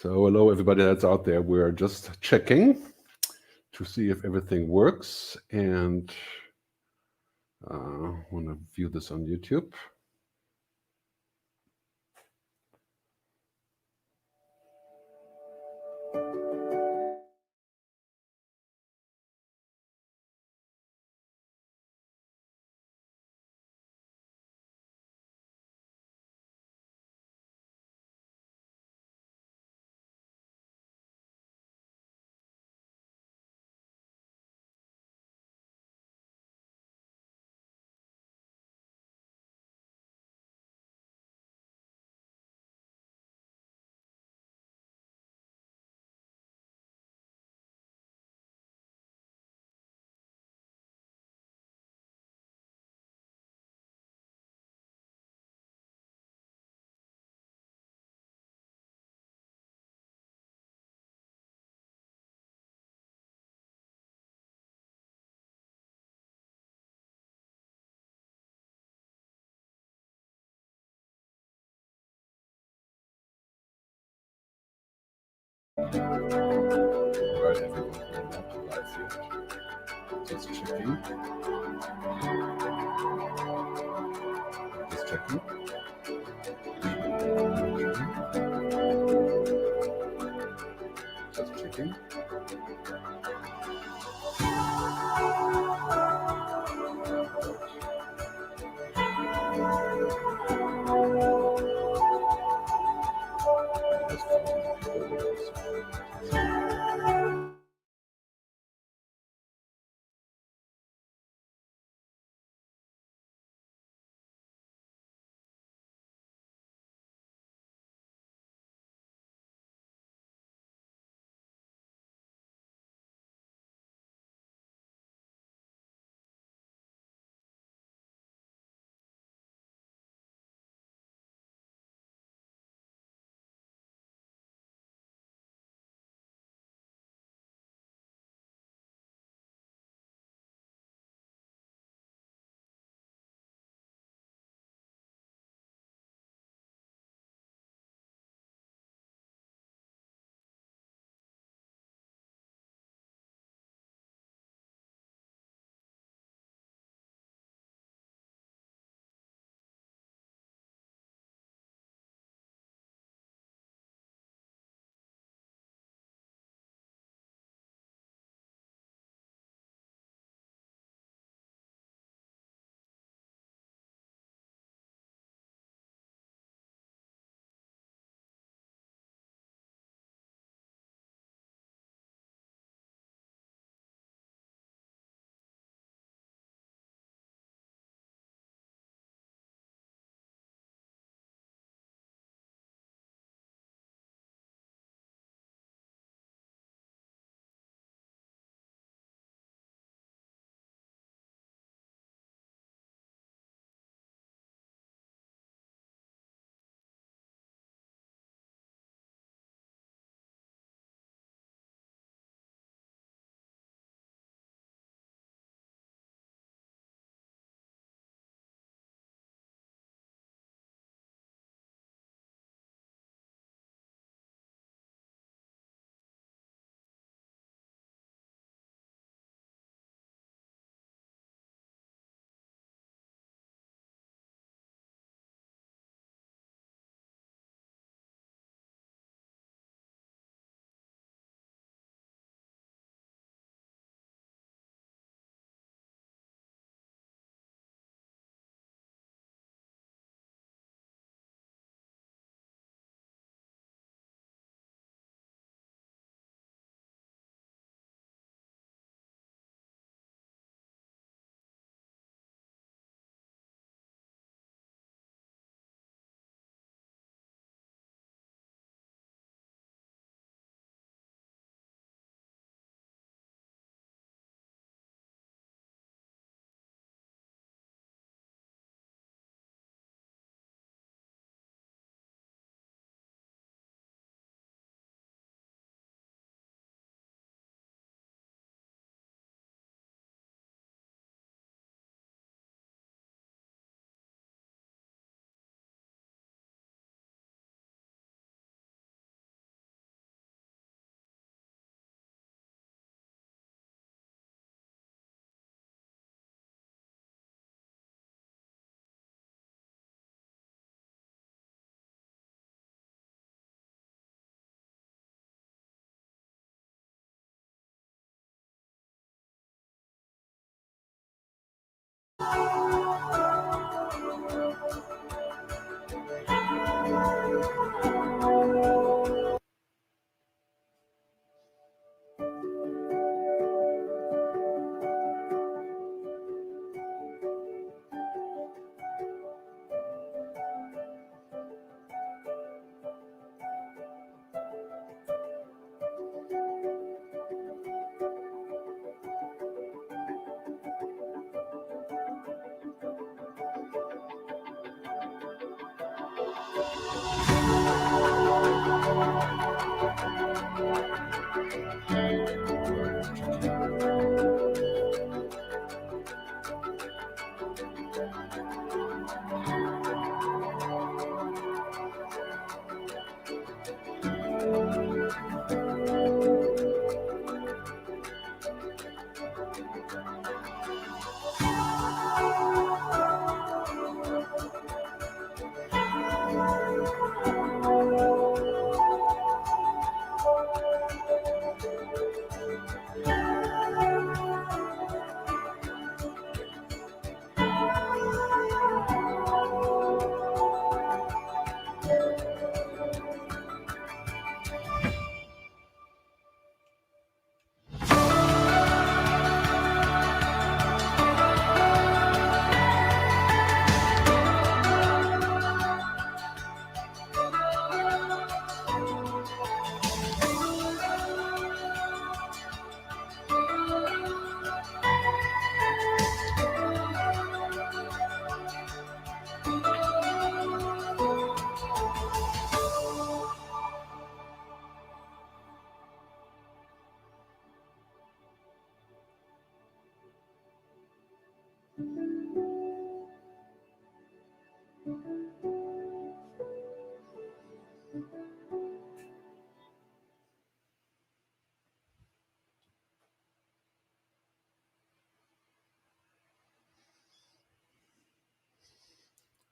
So hello, everybody that's out there. We're just checking to see if everything works, and want to view this on YouTube. Right, everyone, we're not live yet. Just checking. Just checking. Just checking.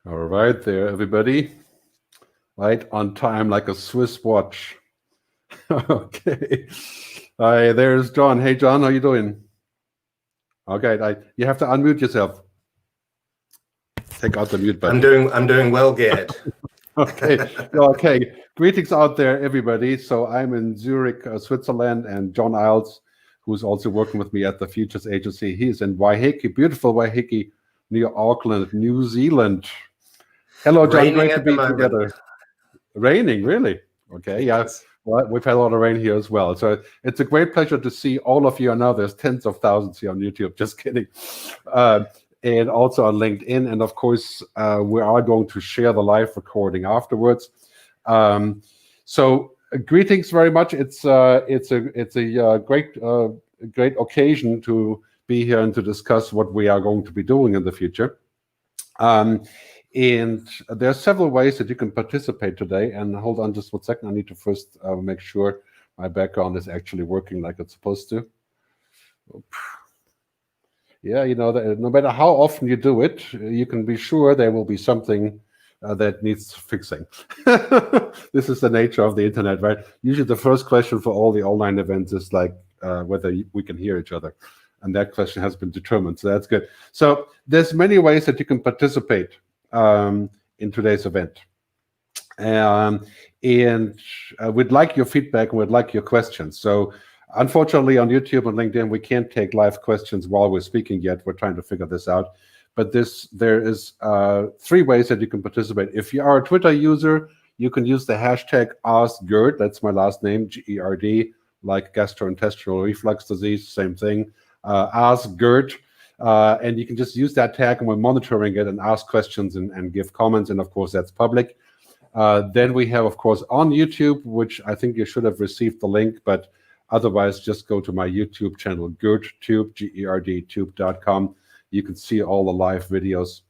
All right there, everybody. Right on time, like a Swiss watch. Okay. Hi, there's John. Hey, John, how you doing? Okay, you have to unmute yourself. Take out the mute button. I'm doing well, Gerd. Okay. Okay. Greetings out there, everybody. So I'm in Zürich, Switzerland, and John Eyles, who's also working with me at the TheFuturesAgency. He's in Waiheke, beautiful Waiheke, near Auckland, New Zealand. Hello, John. Raining Great to be together. Raining, really? Okay, yeah. Well, we've had a lot of rain here as well. So it's a great pleasure to see all of you. I know there's tens of thousands here on YouTube. Just kidding. And also on LinkedIn. And of course, we are going to share the live recording afterwards. So greetings very much. It's a great occasion to be here and to discuss what we are going to be doing in the future. And there are several ways that you can participate today. And hold on just 1 second. I need to first make sure my background is actually working like it's supposed to. Yeah, you know, no matter how often you do it, you can be sure there will be something that needs fixing. This is the nature of the internet, right? Usually the first question for all the online events is like whether we can hear each other. And that question has been determined, so that's good. So there's many ways that you can participate in today's event. And we'd like your feedback and we'd like your questions. So unfortunately on YouTube and LinkedIn, we can't take live questions while we're speaking yet. We're trying to figure this out. But there is 3 ways that you can participate. If you are a Twitter user, you can use the hashtag AskGerd. That's my last name, G-E-R-D, like gastrointestinal reflux disease, same thing. AskGerd. And you can just use that tag and we're monitoring it and ask questions and give comments. And of course, that's public. Then we have, of course, on YouTube, which I think you should have received the link, but otherwise just go to my YouTube channel, GerdTube, G-E-R-D, tube.com. You can see all the live videos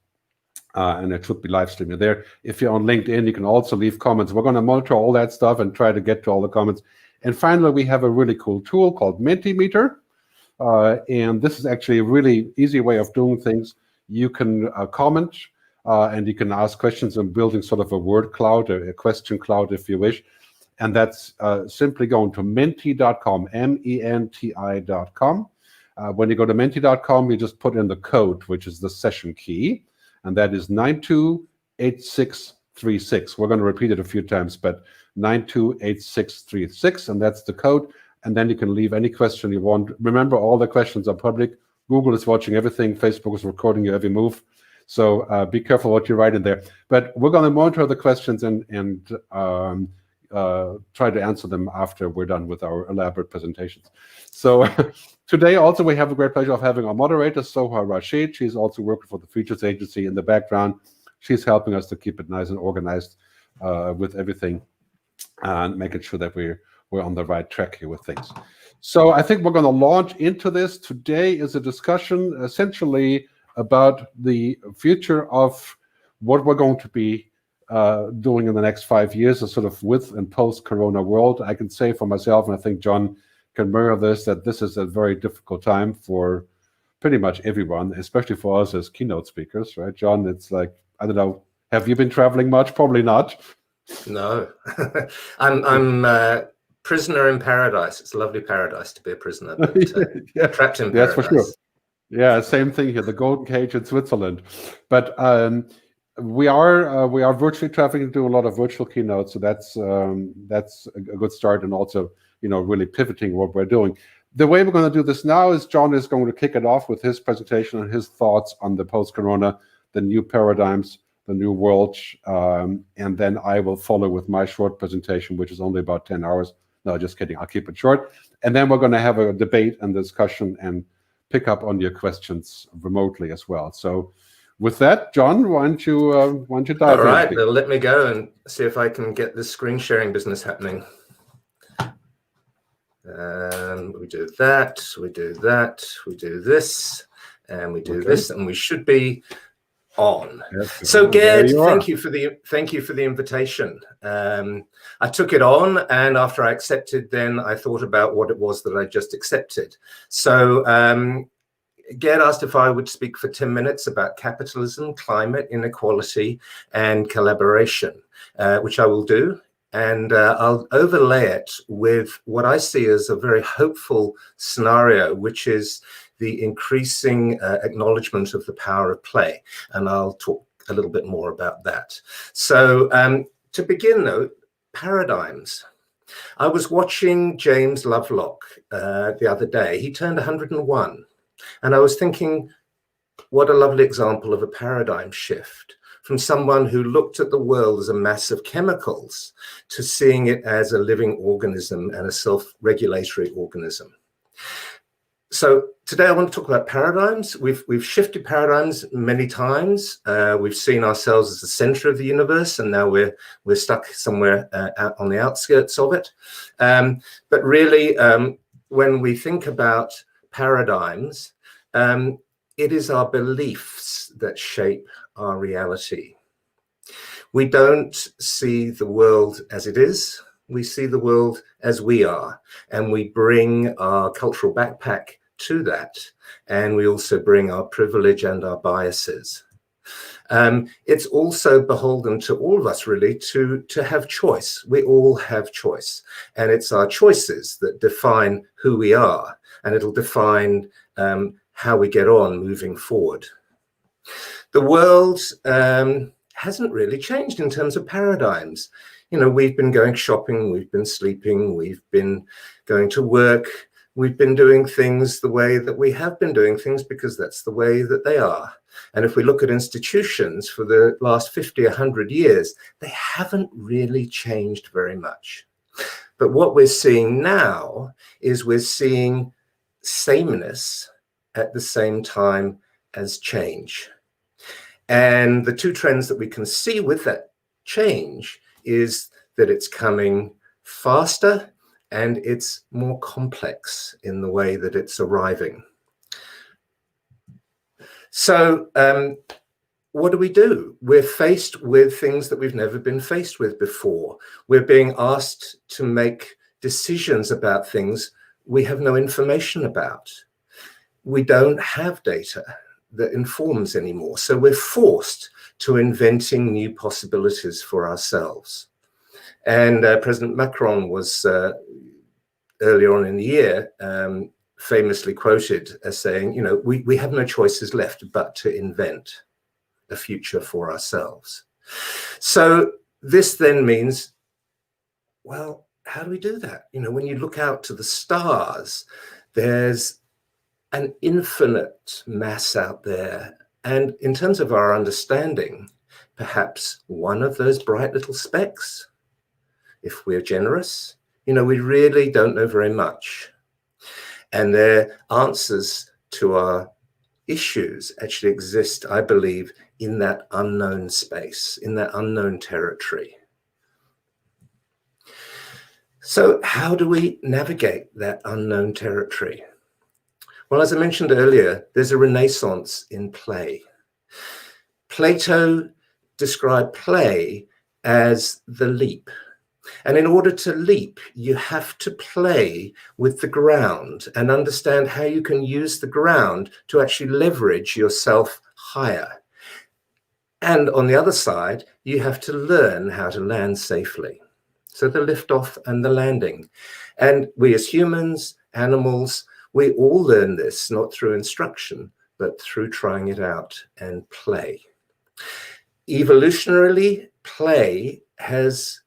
and it should be live streaming there. If you're on LinkedIn, you can also leave comments. We're going to monitor all that stuff and try to get to all the comments. And finally, we have a really cool tool called Mentimeter. And this is actually a really easy way of doing things. You can comment and you can ask questions and building sort of a word cloud, a question cloud if you wish. And that's simply going to menti.com, MENTI.com. When you go to menti.com, you just put in the code, which is the session key, and that is 928636. We're going to repeat it a few times, but 928636, and that's the code. And then you can leave any question you want. Remember, all the questions are public. Google is watching everything. Facebook is recording your every move. So be careful what you write in there. But we're going to monitor the questions and try to answer them after we're done with our elaborate presentations. So today also we have a great pleasure of having our moderator, Soha Rashid. She's also working for the TheFuturesAgency in the background. She's helping us to keep it nice and organized with everything. and making sure that we're on the right track here with things. So I think we're going to launch into this. Today is a discussion essentially about the future of what we're going to be doing in the next 5 years, a sort of with and post-corona world. I can say for myself, and I think John can mirror this, that this is a very difficult time for pretty much everyone, especially for us as keynote speakers, right? John, it's like, I don't know, have you been traveling much? Probably not. No, I'm prisoner in paradise. It's a lovely paradise to be a prisoner, but yeah, trapped in that's paradise. for sure. Yeah, same thing here, the golden cage in Switzerland. But we are virtually traveling, do a lot of virtual keynotes, so that's a good start, and also really pivoting what we're doing. The way we're going to do this now is John is going to kick it off with his presentation and his thoughts on the post-corona, the new paradigms, the new world, and then I will follow with my short presentation, which is only about 10 hours. No, just kidding. I'll keep it short. And then we're going to have a debate and discussion and pick up on your questions remotely as well. So with that, John, why don't you dive in? All right, well, let me go and see if I can get this screen sharing business happening. We do that, we do that, we do this, and we do this, and we should be on. Yes, so Gerd, thank you for the invitation. I took it on, and after I accepted, then I thought about what it was that I just accepted. So Gerd asked if I would speak for 10 minutes about capitalism, climate, inequality, and collaboration, which I will do. And I'll overlay it with what I see as a very hopeful scenario, which is the increasing acknowledgement of the power of play. And I'll talk a little bit more about that. So to begin, though, paradigms. I was watching James Lovelock the other day. He turned 101. And I was thinking, what a lovely example of a paradigm shift, from someone who looked at the world as a mass of chemicals to seeing it as a living organism and a self-regulatory organism. So today I want to talk about paradigms. We've shifted paradigms many times. We've seen ourselves as the center of the universe, and now we're stuck somewhere out on the outskirts of it. But really, when we think about paradigms, it is our beliefs that shape our reality. We don't see the world as it is. We see the world as we are, and we bring our cultural backpack to that, and we also bring our privilege and our biases. It's also beholden to all of us, really, to have choice. We all have choice, and it's our choices that define who we are, and it'll define how we get on moving forward. The world hasn't really changed in terms of paradigms. We've been going shopping, we've been sleeping, we've been going to work, we've been doing things the way that we have been doing things because that's the way that they are. And if we look at institutions for the last 50, 100 years, they haven't really changed very much. But what we're seeing now is we're seeing sameness at the same time as change. And the two trends that we can see with that change is that it's coming faster and it's more complex in the way that it's arriving. So what do? We're faced with things that we've never been faced with before. We're being asked to make decisions about things we have no information about. We don't have data that informs anymore. So we're forced to inventing new possibilities for ourselves. And President Macron was earlier on in the year famously quoted as saying, we have no choices left but to invent a future for ourselves. So this then means, well, how do we do that? When you look out to the stars, there's an infinite mass out there. And in terms of our understanding, perhaps one of those bright little specks, if we're generous, we really don't know very much. And their answers to our issues actually exist, I believe, in that unknown space, in that unknown territory. So how do we navigate that unknown territory? Well, as I mentioned earlier, there's a renaissance in play. Plato described play as the leap. And in order to leap, you have to play with the ground and understand how you can use the ground to actually leverage yourself higher. And on the other side, you have to learn how to land safely. So the liftoff and the landing. And we as humans, animals, we all learn this, not through instruction, but through trying it out and play. Evolutionarily, play has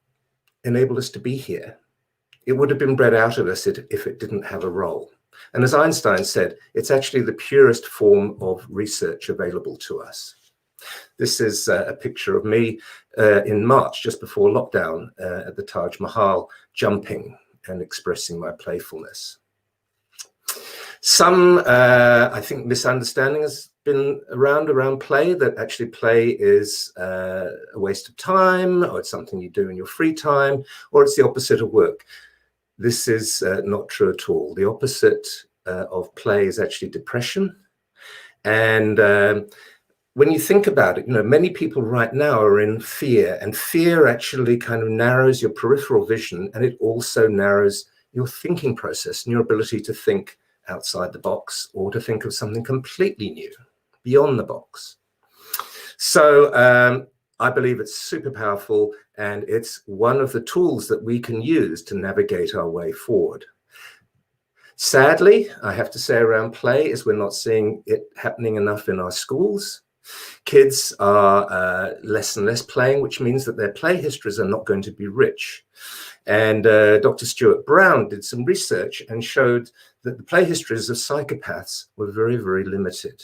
enabled us to be here. It would have been bred out of us if it didn't have a role. And as Einstein said, it's actually the purest form of research available to us. This is a picture of me in March, just before lockdown, at the Taj Mahal, jumping and expressing my playfulness. Some, I think, misunderstanding has been around play, that actually play is a waste of time, or it's something you do in your free time, or it's the opposite of work. This is not true at all. The opposite of play is actually depression. And when you think about it, many people right now are in fear, and fear actually kind of narrows your peripheral vision, and it also narrows your thinking process and your ability to think outside the box, or to think of something completely new, beyond the box. So I believe it's super powerful, and it's one of the tools that we can use to navigate our way forward. Sadly, I have to say, around play is we're not seeing it happening enough in our schools. Kids are less and less playing, which means that their play histories are not going to be rich. And Dr. Stuart Brown did some research and showed that the play histories of psychopaths were very, very limited.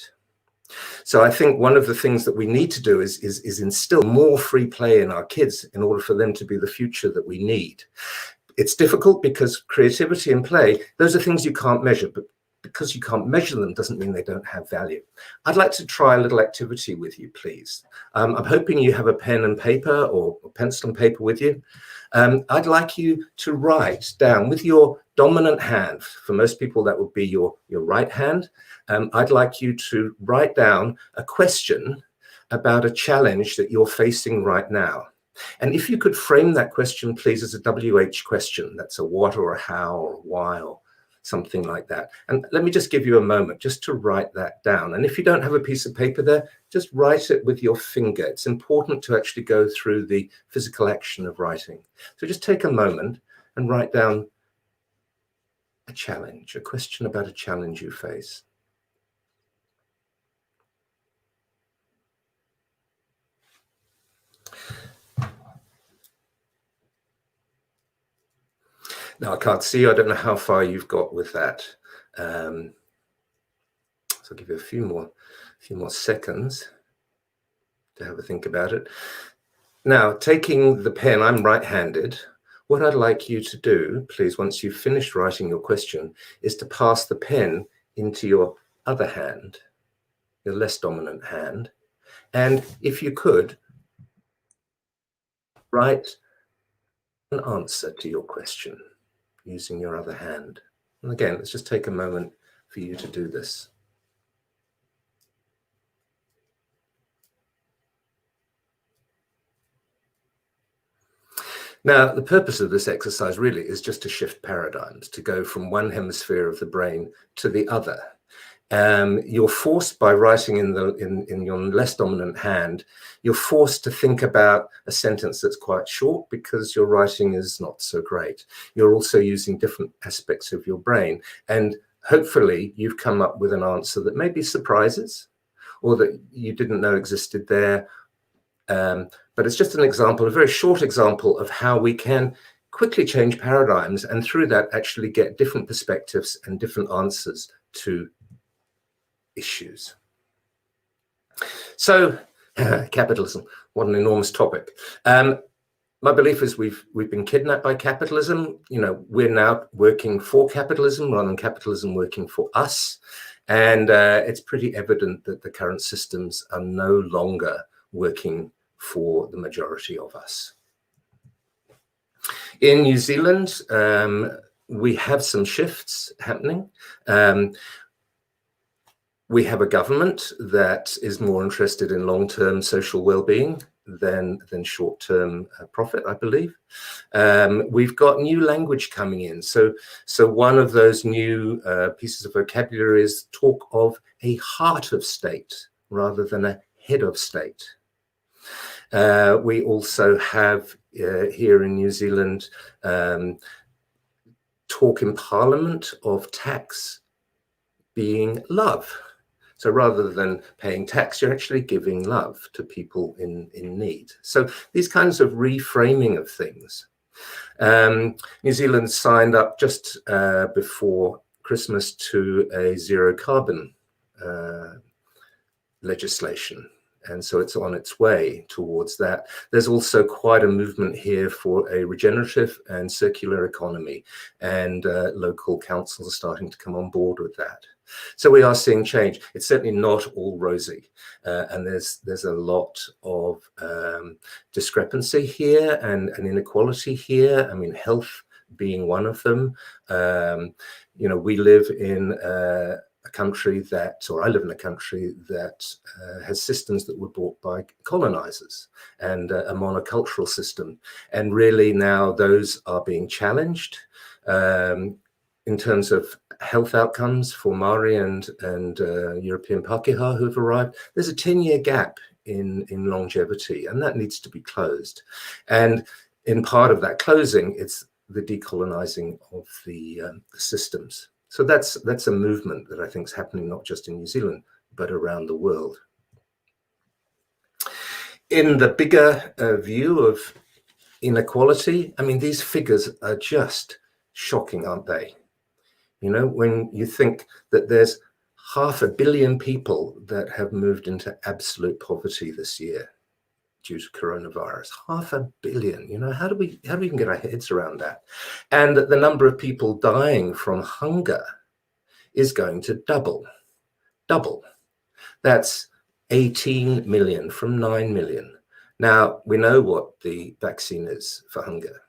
So I think one of the things that we need to do is instill more free play in our kids in order for them to be the future that we need. It's difficult because creativity and play, those are things you can't measure, but because you can't measure them doesn't mean they don't have value. I'd like to try a little activity with you, please. I'm hoping you have a pen and paper, or pencil and paper with you. I'd like you to write down with your dominant hand. For most people, that would be your right hand. I'd like you to write down a question about a challenge that you're facing right now. And if you could frame that question, please, as a WH question. That's a what or a how or a why or something like that. And let me just give you a moment just to write that down. And if you don't have a piece of paper there, just write it with your finger. It's important to actually go through the physical action of writing. So just take a moment and write down a challenge, a question about a challenge you face. Now, I can't see you. I don't know how far you've got with that. So I'll give you a few more seconds to have a think about it. Now, taking the pen, I'm right-handed. What I'd like you to do, please, once you've finished writing your question, is to pass the pen into your other hand, your less dominant hand. And if you could, write an answer to your question using your other hand. And again, let's just take a moment for you to do this. Now, the purpose of this exercise really is just to shift paradigms, to go from one hemisphere of the brain to the other. You're forced, by writing in your less dominant hand, you're forced to think about a sentence that's quite short because your writing is not so great. You're also using different aspects of your brain, and hopefully you've come up with an answer that maybe surprises, or that you didn't know existed there. But it's just an example, a very short example of how we can quickly change paradigms, and through that actually get different perspectives and different answers to issues. So capitalism, what an enormous topic. My belief is we've been kidnapped by capitalism. We're now working for capitalism rather than capitalism working for us. And it's pretty evident that the current systems are no longer working for the majority of us. In New Zealand, we have some shifts happening. We have a government that is more interested in long-term social well-being than short-term profit, I believe. We've got new language coming in. So one of those new pieces of vocabulary is talk of a heart of state rather than a head of state. We also have here in New Zealand talk in Parliament of tax being love. So rather than paying tax, you're actually giving love to people in need. So these kinds of reframing of things. New Zealand signed up just before Christmas to a zero carbon legislation. And so it's on its way towards that. There's also quite a movement here for a regenerative and circular economy, and local councils are starting to come on board with that. So we are seeing change. It's certainly not all rosy, and there's a lot of discrepancy here and inequality here. I mean, health being one of them. You know, we live in a country that, or I live in a country that has systems that were brought by colonizers and a monocultural system. And really now those are being challenged in terms of health outcomes for Maori and European Pākehā who have arrived. There's a 10-year gap in longevity, and that needs to be closed. And in part of that closing, it's the decolonizing of the systems. So that's a movement that I think is happening not just in New Zealand, but around the world. In the bigger view of inequality, I mean, these figures are just shocking, aren't they? You know, when you think that there's 500 million people that have moved into absolute poverty this year due to coronavirus, 500 million, you know, how do we even get our heads around that? And that the number of people dying from hunger is going to double. That's 18 million from 9 million. Now, we know what the vaccine is for hunger.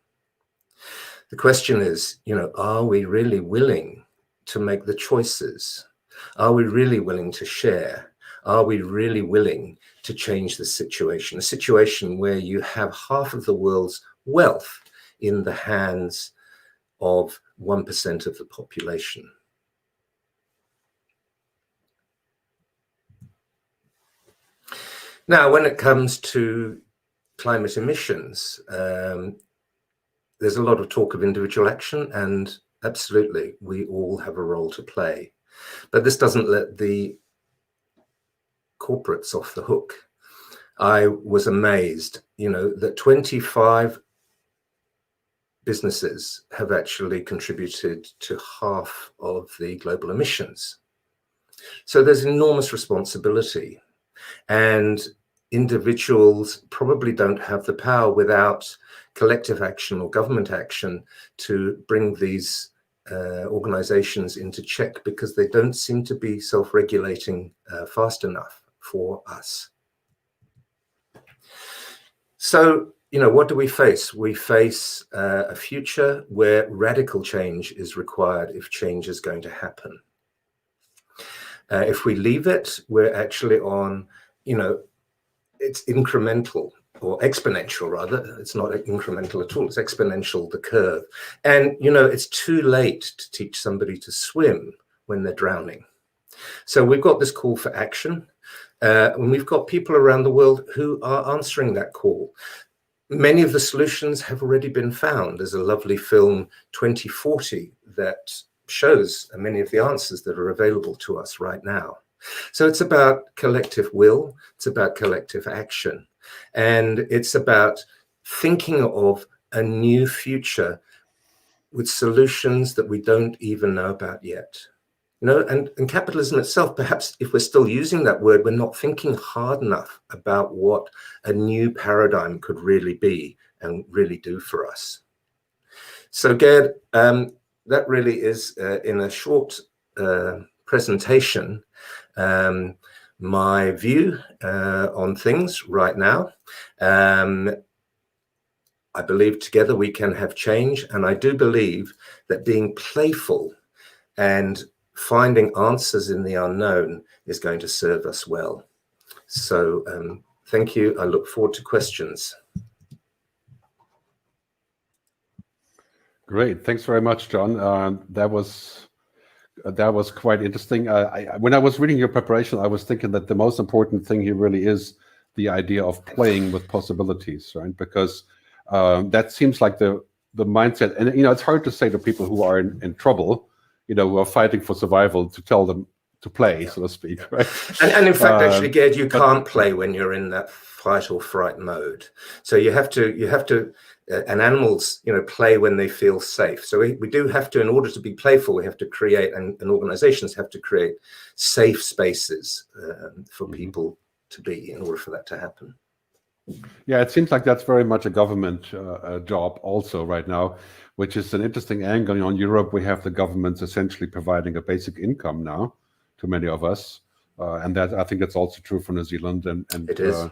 The question is, you know, are we really willing to make the choices? Are we really willing to share? Are we really willing to change the situation? A situation where you have half of the world's wealth in the hands of 1% of the population. Now, when it comes to climate emissions, there's a lot of talk of individual action, and absolutely, we all have a role to play. But this doesn't let the corporates off the hook. I was amazed, you know, that 25 businesses have actually contributed to half of the global emissions. So there's enormous responsibility, and individuals probably don't have the power without collective action or government action to bring these organizations into check, because they don't seem to be self-regulating fast enough for us. So, you know, what do we face? We face a future where radical change is required if change is going to happen. If we leave it, we're actually on, you know, it's incremental, or exponential rather. It's not incremental at all, it's exponential, the curve. And, you know, it's too late to teach somebody to swim when they're drowning. So we've got this call for action, and we've got people around the world who are answering that call. Many of the solutions have already been found. There's a lovely film, 2040, that shows many of the answers that are available to us right now. So it's about collective will, it's about collective action, and it's about thinking of a new future with solutions that we don't even know about yet. You know, and capitalism itself, perhaps if we're still using that word, we're not thinking hard enough about what a new paradigm could really be and really do for us. So Gerd, that really is, in a short presentation, my view on things right now. I believe together we can have change. And I do believe that being playful and finding answers in the unknown is going to serve us well. So thank you. I look forward to questions. Great. Thanks very much, John. That was quite interesting. When I was reading your preparation, I was thinking that the most important thing here really is the idea of playing with possibilities, right? Because that seems like the mindset. And, you know, it's hard to say to people who are in trouble, you know, who are fighting for survival, to tell them to play, so to speak, right? And in fact, actually, Gerd, you can't play when you're in that fight or fright mode. So you have to, and animals, you know, play when they feel safe. So we do have to, in order to be playful, we have to create, and organizations have to create safe spaces for people to be, in order for that to happen. Yeah, it seems like that's very much a government job also right now, which is an interesting angle. You know, in Europe, we have the governments essentially providing a basic income now to many of us. And that, I think that's also true for New Zealand, and it is.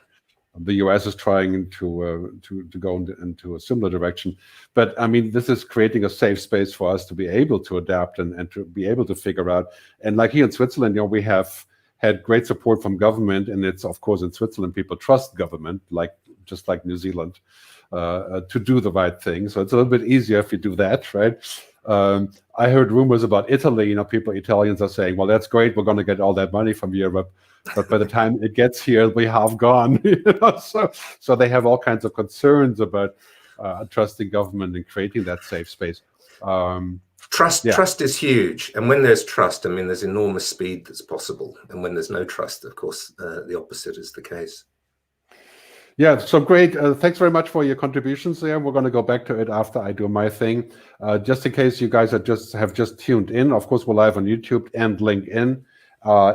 The US is trying to go into a similar direction. But I mean, this is creating a safe space for us to be able to adapt and to be able to figure out. And like here in Switzerland, you know, we have had great support from government, and it's, of course, in Switzerland, people trust government, just like New Zealand, to do the right thing. So it's a little bit easier if you do that, right? I heard rumors about Italy. You know, Italians are saying, well, that's great, we're going to get all that money from Europe, but by the time it gets here, we have gone. You know? So they have all kinds of concerns about trusting government and creating that safe space. Trust is huge, and when there's trust, I mean, there's enormous speed that's possible, and when there's no trust, of course, the opposite is the case. Yeah, so great. Thanks very much for your contributions there. We're going to go back to it after I do my thing. Just in case you guys have just tuned in, of course, we're live on YouTube and LinkedIn.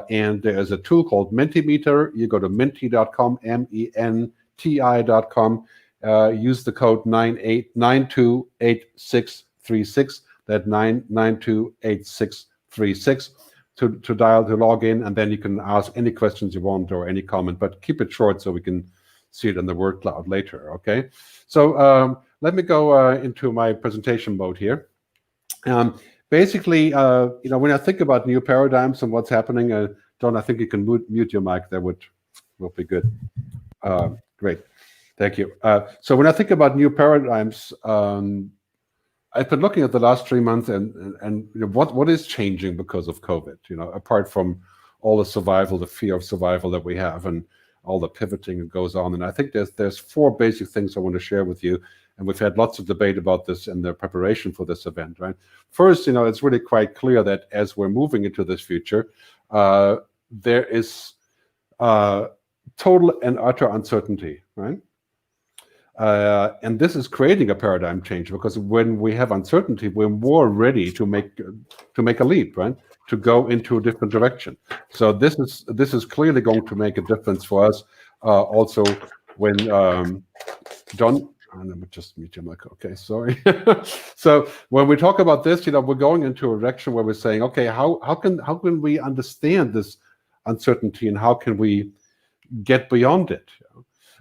And there's a tool called Mentimeter. You go to menti.com, menti.com. Use the code 928636. That 928636 to log in, and then you can ask any questions you want or any comment, but keep it short so we can see it in the word cloud later. Okay, so let me go into my presentation mode here. Basically, you know, when I think about new paradigms and what's happening, John, I think you can mute your mic. That will be good. Great, thank you. So when I think about new paradigms, I've been looking at the last 3 months and you know, what is changing because of COVID, you know, apart from all the survival, the fear of survival that we have, and all the pivoting that goes on. And I think there's 4 basic things I want to share with you. And we've had lots of debate about this in the preparation for this event, right? First, you know, it's really quite clear that as we're moving into this future, there is total and utter uncertainty, right? And this is creating a paradigm change, because when we have uncertainty, we're more ready to make a leap, right? To go into a different direction. So this is clearly going to make a difference for us. Also, when John, let me just mute your mic. Okay, sorry. So when we talk about this, you know, we're going into a direction where we're saying, okay, how can we understand this uncertainty, and how can we get beyond it?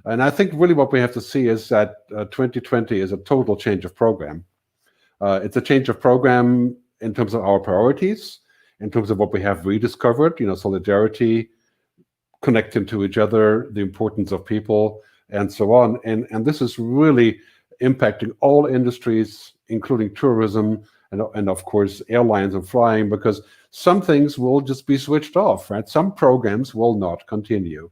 And I think really what we have to see is that 2020 is a total change of program. It's a change of program in terms of our priorities, in terms of what we have rediscovered, you know, solidarity, connecting to each other, the importance of people, and so on. And this is really impacting all industries, including tourism and of course, airlines and flying, because some things will just be switched off, right? Some programs will not continue,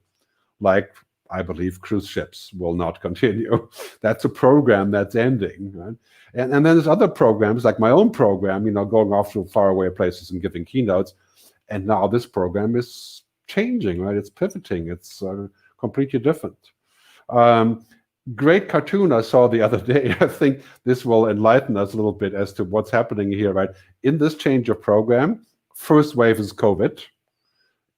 like I believe cruise ships will not continue. That's a program that's ending, right? And then there's other programs, like my own program, you know, going off to faraway places and giving keynotes. And now this program is changing, right? It's pivoting. It's completely different. Great cartoon I saw the other day. I think this will enlighten us a little bit as to what's happening here, right? In this change of program, first wave is COVID,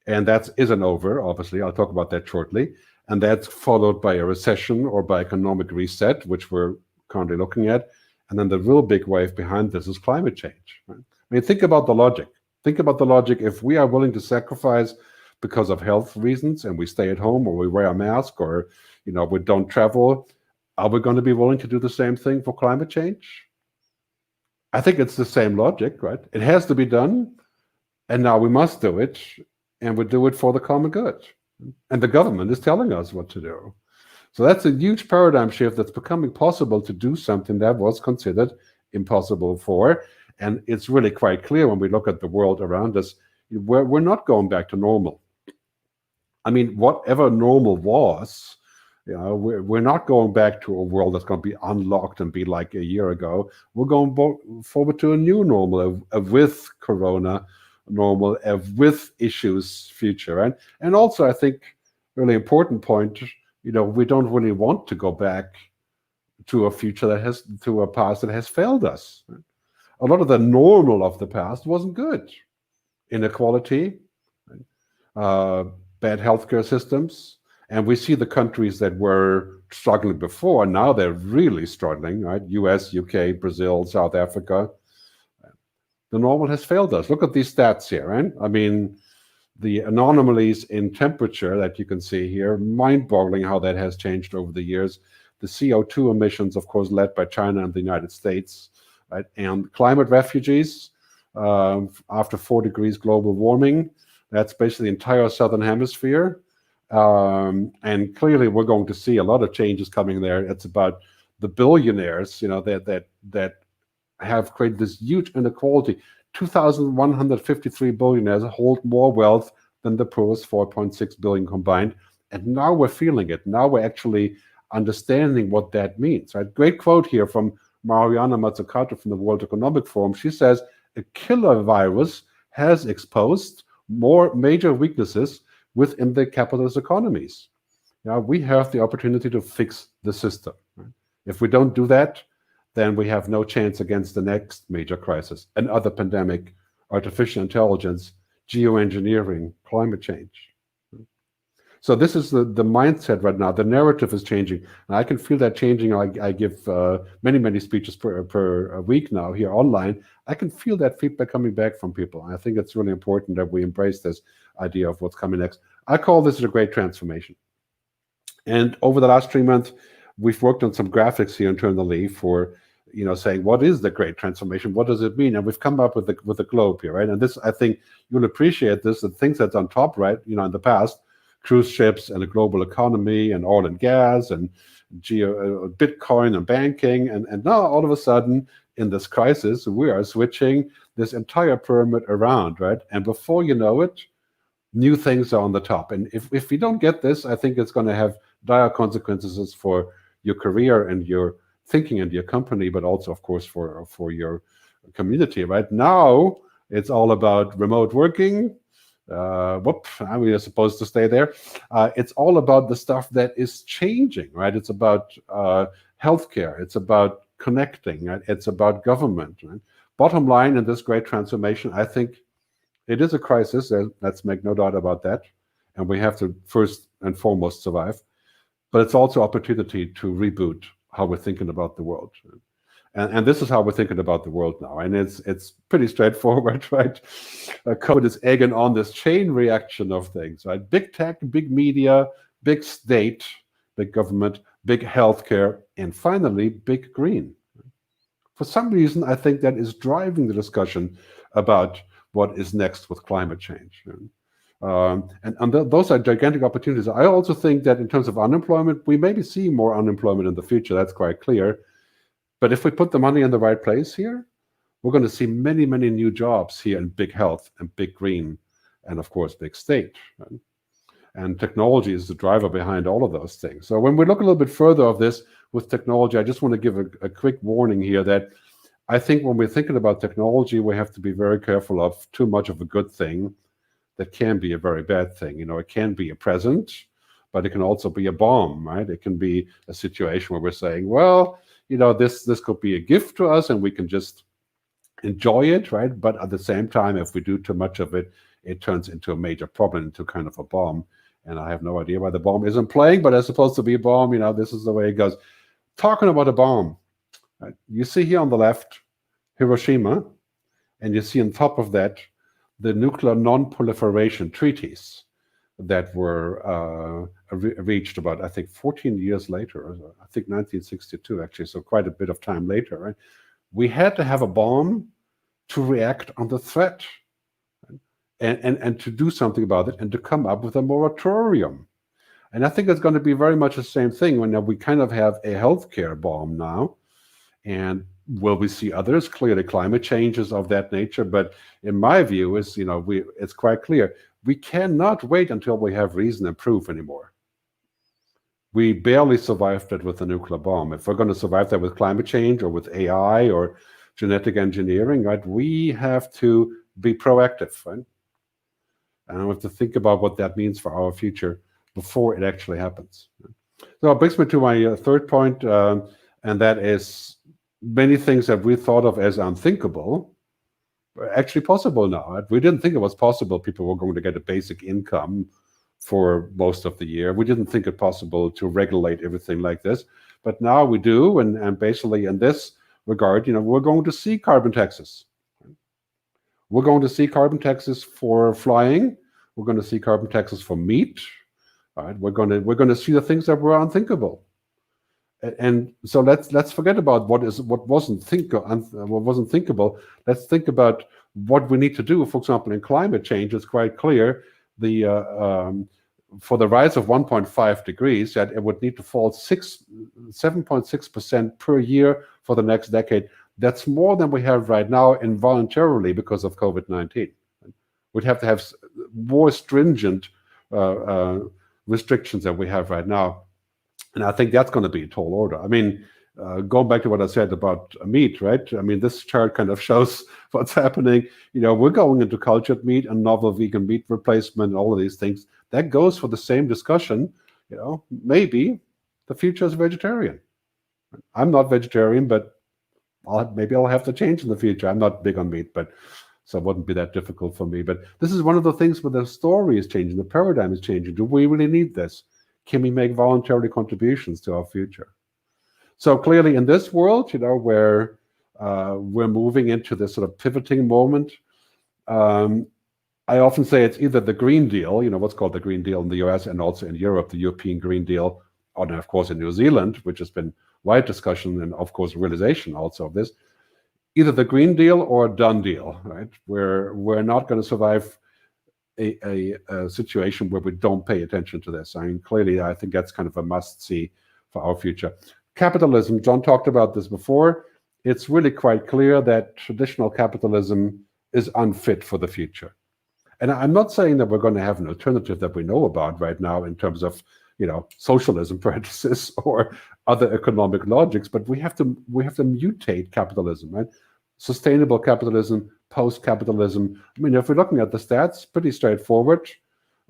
and that isn't over, obviously. I'll talk about that shortly. And that's followed by a recession or by economic reset, which we're currently looking at. And then the real big wave behind this is climate change. Right? I mean, think about the logic. Think about the logic. If we are willing to sacrifice because of health reasons, and we stay at home, or we wear a mask, or, you know, we don't travel, Are we going to be willing to do the same thing for climate change? I think it's the same logic, right? It has to be done, and now we must do it, and we do it for the common good. And the government is telling us what to do. So that's a huge paradigm shift that's becoming possible to do something that was considered impossible before. And it's really quite clear when we look at the world around us, we're not going back to normal. I mean, whatever normal was, we're not going back to a world that's going to be unlocked and be like a year ago. We're going forward to a new normal, with Corona normal, with issues future. And also, I think, really important point, we don't really want to go back to a future to a past that has failed us. A lot of the normal of the past wasn't good. Inequality, bad healthcare systems, and we see the countries that were struggling before, now they're really struggling, right? US, UK, Brazil, South Africa. The normal has failed us. Look at these stats here, right? I mean, the anomalies in temperature that you can see here, mind-boggling how that has changed over the years. The CO2 emissions, of course, led by China and the United States, right? And climate refugees, after 4 degrees global warming, that's basically the entire southern hemisphere. And clearly we're going to see a lot of changes coming there. It's about the billionaires, that have created this huge inequality. 2,153 billionaires hold more wealth than the poorest 4.6 billion combined. And now we're feeling it. Now we're actually understanding what that means, right? Great quote here from Mariana Mazzucato from the World Economic Forum. She says, a killer virus has exposed more major weaknesses within the capitalist economies. We have the opportunity to fix the system. Right? If we don't do that, then we have no chance against the next major crisis, another pandemic, artificial intelligence, geoengineering, climate change. So this is the mindset right now. The narrative is changing. And I can feel that changing. I give many, many speeches per week now here online. I can feel that feedback coming back from people. I think it's really important that we embrace this idea of what's coming next. I call this a great transformation. And over the last 3 months, we've worked on some graphics here internally for, saying, what is the great transformation? What does it mean? And we've come up with a globe here, right? And this, I think you'll appreciate this, the things that's on top, right? In the past, cruise ships and a global economy and oil and gas and Bitcoin and banking. And now all of a sudden in this crisis, we are switching this entire pyramid around, right? And before you know it, new things are on the top. And if we don't get this, I think it's going to have dire consequences for your career and your thinking and your company, but also, of course, for your community. Right now, it's all about remote working. We are supposed to stay there. It's all about the stuff that is changing, right? It's about healthcare. It's about connecting. Right? It's about government. Right? Bottom line in this great transformation, I think it is a crisis. Let's make no doubt about that. And we have to first and foremost survive. But it's also opportunity to reboot how we're thinking about the world. And this is how we're thinking about the world now. And it's pretty straightforward, right? COVID is egging on this chain reaction of things, right? Big tech, big media, big state, big government, big healthcare, and finally, big green. For some reason, I think that is driving the discussion about what is next with climate change. Those are gigantic opportunities. I also think that in terms of unemployment, we maybe see more unemployment in the future. That's quite clear. But if we put the money in the right place here, we're going to see many, many new jobs here in big health and big green and, of course, big state. Right? And technology is the driver behind all of those things. So when we look a little bit further of this with technology, I just want to give a quick warning here that I think when we're thinking about technology, we have to be very careful of too much of a good thing that can be a very bad thing. It can be a present, but it can also be a bomb, right? It can be a situation where we're saying, well, this could be a gift to us and we can just enjoy it, right? But at the same time, if we do too much of it, it turns into a major problem, into kind of a bomb. And I have no idea why the bomb isn't playing, but it's supposed to be a bomb. This is the way it goes. Talking about a bomb, right? You see here on the left, Hiroshima, and you see on top of that, the nuclear non-proliferation treaties. that were reached about, I think, 14 years later. I think 1962, actually, so quite a bit of time later. Right? We had to have a bomb to react on the threat, and to do something about it, and to come up with a moratorium. And I think it's going to be very much the same thing when we kind of have a healthcare bomb now. And will we see others? Clearly, climate change is of that nature. But in my view, it's quite clear we cannot wait until we have reason and proof anymore. We barely survived it with the nuclear bomb. If we're going to survive that with climate change or with AI or genetic engineering, right, we have to be proactive, right? And we have to think about what that means for our future before it actually happens. So it brings me to my third point, and that is many things that we thought of as unthinkable are actually possible now. Right? We didn't think it was possible people were going to get a basic income for most of the year. We didn't think it possible to regulate everything like this, but now we do, and basically in this regard, we're going to see carbon taxes. We're going to see carbon taxes for flying. We're going to see carbon taxes for meat. All right, we're going to see the things that were unthinkable. And so let's forget about what wasn't thinkable. Let's think about what we need to do. For example, in climate change, it's quite clear for the rise of 1.5 degrees that it would need to fall 7.6% per year for the next decade. That's more than we have right now involuntarily because of COVID-19. We'd have to have more stringent restrictions than we have right now. And I think that's going to be a tall order. I mean, going back to what I said about meat, right? I mean, this chart kind of shows what's happening. We're going into cultured meat and novel vegan meat replacement and all of these things. That goes for the same discussion. Maybe the future is vegetarian. I'm not vegetarian, but maybe I'll have to change in the future. I'm not big on meat, so it wouldn't be that difficult for me. But this is one of the things where the story is changing, the paradigm is changing. Do we really need this? Can we make voluntary contributions to our future? So clearly in this world, where we're moving into this sort of pivoting moment, I often say it's either the Green Deal, what's called the Green Deal in the US and also in Europe, the European Green Deal, and of course in New Zealand, which has been wide discussion and of course realization also of this, either the Green Deal or a done deal, right? We're not going to survive a situation where we don't pay attention to this. I mean, clearly, I think that's kind of a must-see for our future. Capitalism, John talked about this before. It's really quite clear that traditional capitalism is unfit for the future. And I'm not saying that we're going to have an alternative that we know about right now in terms of, socialism practices or other economic logics, but we have to mutate capitalism, right? Sustainable capitalism, post-capitalism. I mean, if we're looking at the stats, pretty straightforward.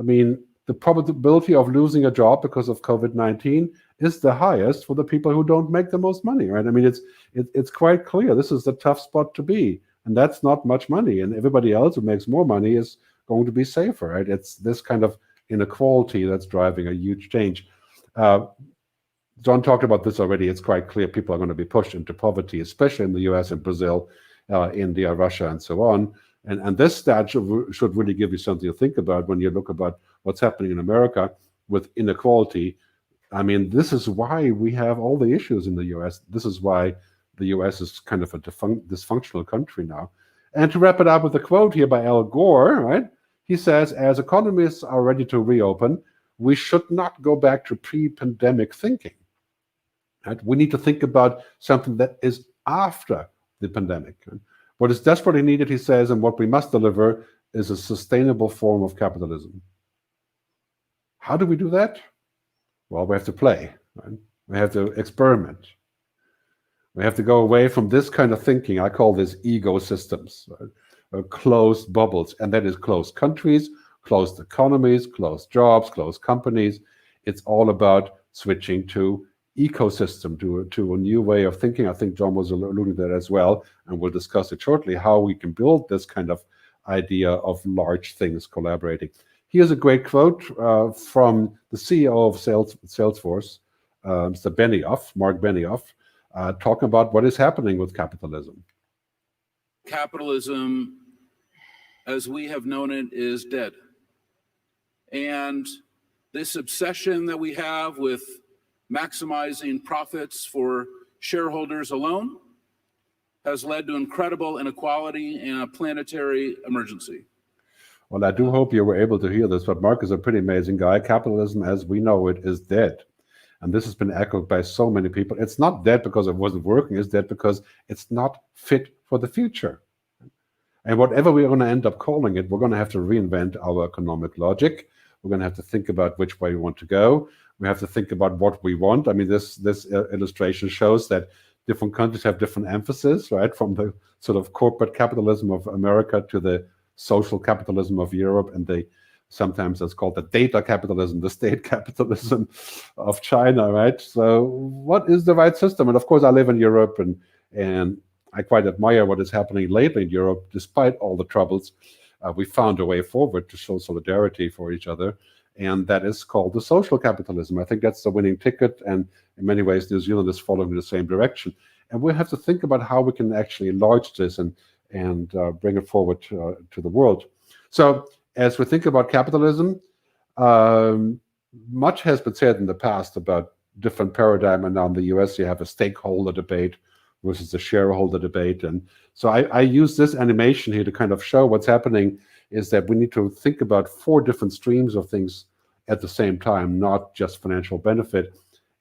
I mean, the probability of losing a job because of COVID-19 is the highest for the people who don't make the most money, right? I mean, it's quite clear this is the tough spot to be, and that's not much money. And everybody else who makes more money is going to be safer, right? It's this kind of inequality that's driving a huge change. John talked about this already. It's quite clear people are going to be pushed into poverty, especially in the US and Brazil, India, Russia, and so on. And this stat should really give you something to think about when you look about what's happening in America with inequality. I mean, this is why we have all the issues in the US. This is why the US is kind of a dysfunctional country now. And to wrap it up with a quote here by Al Gore, right? He says, as economies are ready to reopen, we should not go back to pre-pandemic thinking. Right? We need to think about something that is after the pandemic. What is desperately needed, he says, and what we must deliver is a sustainable form of capitalism. How do we do that? Well, we have to play. Right? We have to experiment. We have to go away from this kind of thinking. I call this ecosystems, right? Closed bubbles, and that is closed countries, closed economies, closed jobs, closed companies. It's all about switching to ecosystem, to a new way of thinking. I think John was alluding to that as well, and we'll discuss it shortly, how we can build this kind of idea of large things collaborating. Here's a great quote from the CEO of Salesforce, Mr. Benioff, Mark Benioff, talking about what is happening with capitalism. Capitalism, as we have known it, is dead. And this obsession that we have with maximizing profits for shareholders alone has led to incredible inequality and a planetary emergency. Well, I do hope you were able to hear this, but Mark is a pretty amazing guy. Capitalism as we know it is dead. And this has been echoed by so many people. It's not dead because it wasn't working, it's dead because it's not fit for the future. And whatever we're going to end up calling it, we're going to have to reinvent our economic logic. We're going to have to think about which way we want to go. We have to think about what we want. I mean, this illustration shows that different countries have different emphasis, right? From the sort of corporate capitalism of America to the social capitalism of Europe, and sometimes it's called the data capitalism, the state capitalism of China, right? So what is the right system? And of course, I live in Europe, and I quite admire what is happening lately in Europe. Despite all the troubles, we found a way forward to show solidarity for each other, and that is called the social capitalism. I think that's the winning ticket, and in many ways, New Zealand is following the same direction. And we have to think about how we can actually enlarge this and bring it forward to the world. So as we think about capitalism, much has been said in the past about different paradigm, and now in the US you have a stakeholder debate versus a shareholder debate. And so I use this animation here to kind of show what's happening is that we need to think about 4 different streams of things at the same time, not just financial benefit.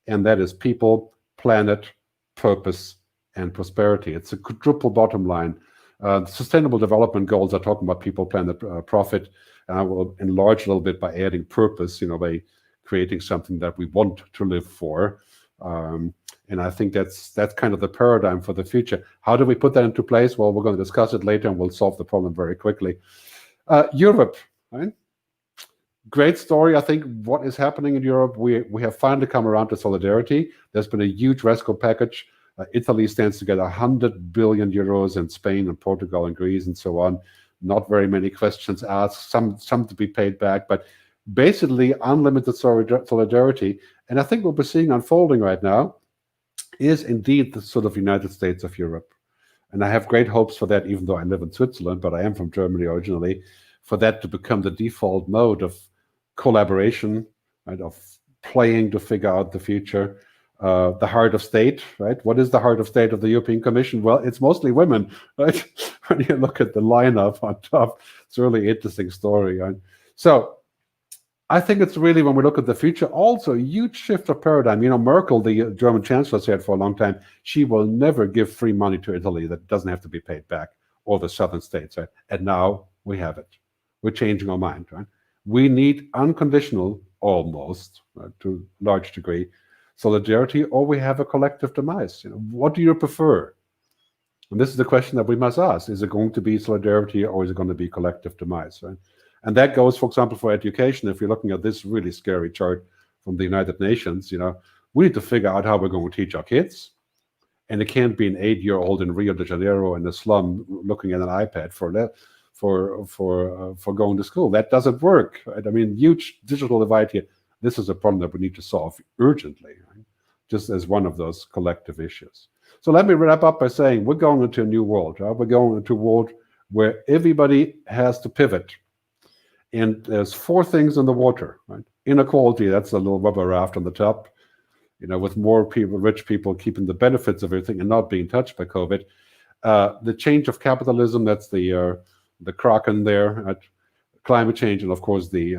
And that is people, planet, purpose, and prosperity. It's a quadruple bottom line. The Sustainable Development Goals are talking about people, planet, profit. And I will enlarge a little bit by adding purpose, by creating something that we want to live for. And I think that's kind of the paradigm for the future. How do we put that into place? Well, we're going to discuss it later, and we'll solve the problem very quickly. Europe, right? Great story. I think what is happening in Europe, we have finally come around to solidarity. There's been a huge rescue package. Italy stands to get 100 billion euros, and Spain and Portugal and Greece and so on. Not very many questions asked, some to be paid back, but basically unlimited solidarity. And I think what we're seeing unfolding right now is indeed the sort of United States of Europe. And I have great hopes for that, even though I live in Switzerland, but I am from Germany originally, for that to become the default mode of collaboration, right, of playing to figure out the future. The heart of state, right? What is the heart of state of the European Commission? Well, it's mostly women, right? When you look at the lineup on top, it's a really interesting story. Right? So I think it's really, when we look at the future, also a huge shift of paradigm. Merkel, the German chancellor, said for a long time, she will never give free money to Italy that doesn't have to be paid back, or the southern states, right? And now we have it. We're changing our mind, right? We need unconditional, almost, right, to a large degree, solidarity, or we have a collective demise. What do you prefer? And this is the question that we must ask. Is it going to be solidarity, or is it going to be collective demise, right? And that goes, for example, for education. If you're looking at this really scary chart from the United Nations, we need to figure out how we're going to teach our kids. And it can't be an 8-year-old in Rio de Janeiro in a slum looking at an iPad for going to school. That doesn't work, right? I mean, huge digital divide here. This is a problem that we need to solve urgently, right? Just as one of those collective issues. So let me wrap up by saying we're going into a new world. Right? We're going into a world where everybody has to pivot. And there's 4 things in the water, right? Inequality, that's a little rubber raft on the top, with more people, rich people keeping the benefits of everything and not being touched by COVID. The change of capitalism, that's the kraken there, right? Climate change, and of course the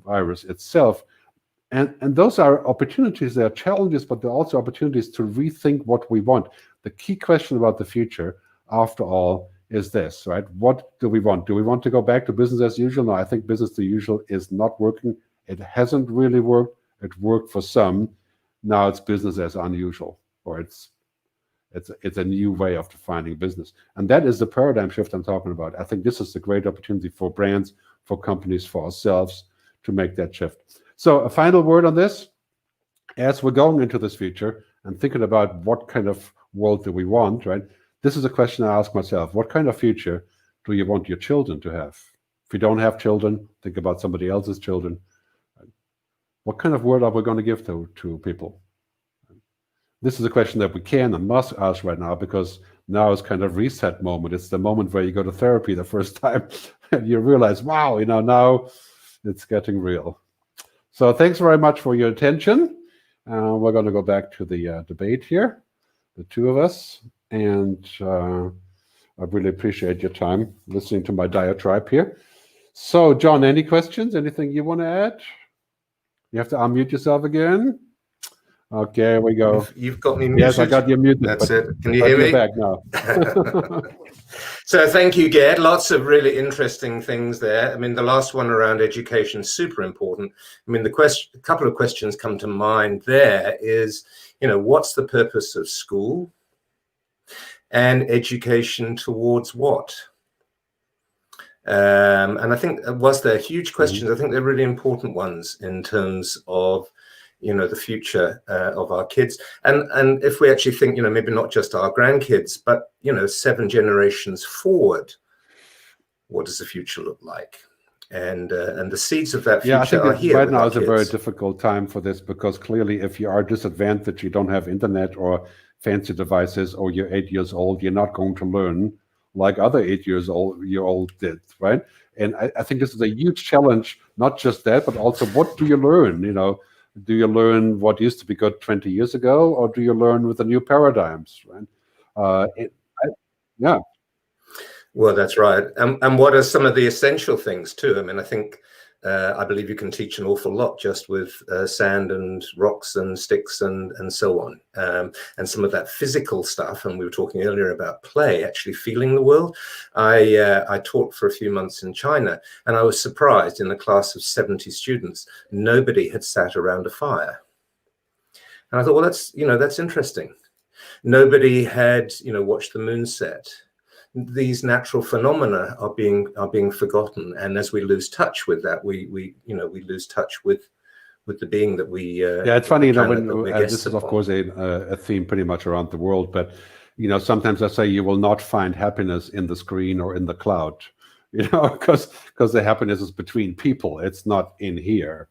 virus itself. And those are opportunities, they are challenges, but they're also opportunities to rethink what we want. The key question about the future, after all, is this, right? What do we want? Do we want to go back to business as usual? No, I think business as usual is not working. It hasn't really worked. It worked for some. Now it's business as unusual, or it's a new way of defining business. And that is the paradigm shift I'm talking about. I think this is a great opportunity for brands, for companies, for ourselves to make that shift. So a final word on this. As we're going into this future and thinking about what kind of world do we want, right? This is a question I ask myself. What kind of future do you want your children to have? If you don't have children, think about somebody else's children. What kind of world are we going to give to people? This is a question that we can and must ask right now, because now is kind of reset moment. It's the moment where you go to therapy the first time and you realize, wow, now It's getting real. So thanks very much for your attention. We're going to go back to the debate here, the two of us, and I really appreciate your time listening to my diatribe here. So, John, any questions? Anything you want to add? You have to unmute yourself again. Okay, here we go. You've got me muted. Yes, I got you muted. That's it. Can you hear me? Back now. So thank you, Gerd. Lots of really interesting things there. I mean, the last one around education is super important. I mean, a couple of questions come to mind there is, what's the purpose of school? And education towards what? And I think, whilst they're huge questions, I think they're really important ones in terms of the future of our kids, and if we actually think, maybe not just our grandkids, but 7 generations forward, what does the future look like? And the seeds of that future I think are here. Right now is a very difficult time for this, because clearly, if you are disadvantaged, you don't have internet or fancy devices, or you're 8 years old, you're not going to learn like other 8 years old did, right? And I think this is a huge challenge. Not just that, but also, what do you learn? Do you learn what used to be good 20 years ago, or do you learn with the new paradigms, right? Yeah. Well, that's right. And what are some of the essential things too? I mean, I believe you can teach an awful lot just with sand and rocks and sticks and so on. And some of that physical stuff, and we were talking earlier about play, actually feeling the world. I taught for a few months in China, and I was surprised, in a class of 70 students, nobody had sat around a fire. And I thought, well, that's interesting. Nobody had, watched the moon set. These natural phenomena are being forgotten, and as we lose touch with that, we lose touch with the being that we. It's funny, this is of course a theme pretty much around the world, but sometimes I say you will not find happiness in the screen or in the cloud, because the happiness is between people. It's not in here,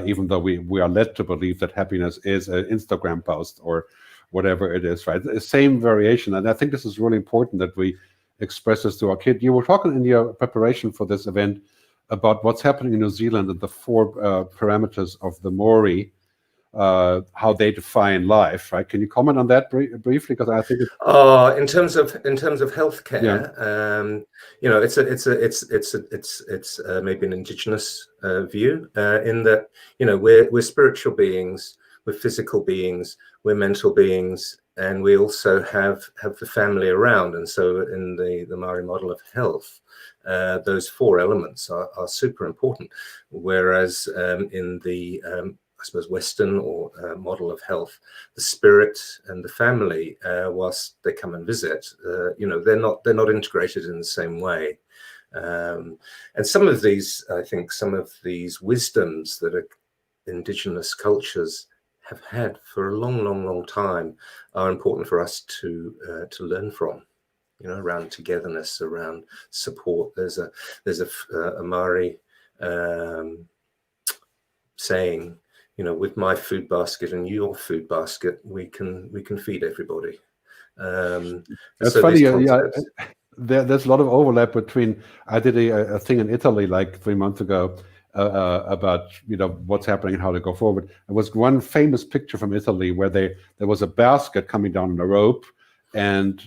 even though we are led to believe that happiness is an Instagram post or whatever it is, right? The same variation, and I think this is really important that we express this to our kid. You were talking in your preparation for this event about what's happening in New Zealand and the 4 parameters of the Maori, how they define life, right? Can you comment on that briefly? Because I think in terms of healthcare, it's maybe an indigenous view, in that we're spiritual beings, we're physical beings, we're mental beings, and we also have the family around. And so in the Maori model of health, those 4 elements are super important. Whereas in the, I suppose, Western or model of health, the spirit and the family, whilst they come and visit, they're not integrated in the same way. And some of these wisdoms that are indigenous cultures have had for a long time are important for us to learn from, around togetherness, around support. There's a Maori saying, with my food basket and your food basket, we can feed everybody. That's so funny. There's a lot of overlap between. I did a thing in Italy like 3 months ago about what's happening and how to go forward. There was one famous picture from Italy where there was a basket coming down on a rope, and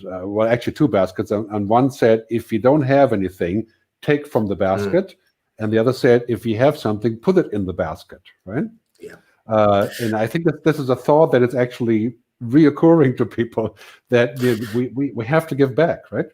actually 2 baskets, and one said, if you don't have anything, take from the basket, and the other said, if you have something, put it in the basket, right? Yeah. And I think that this is a thought that is actually reoccurring to people, that we have to give back, right?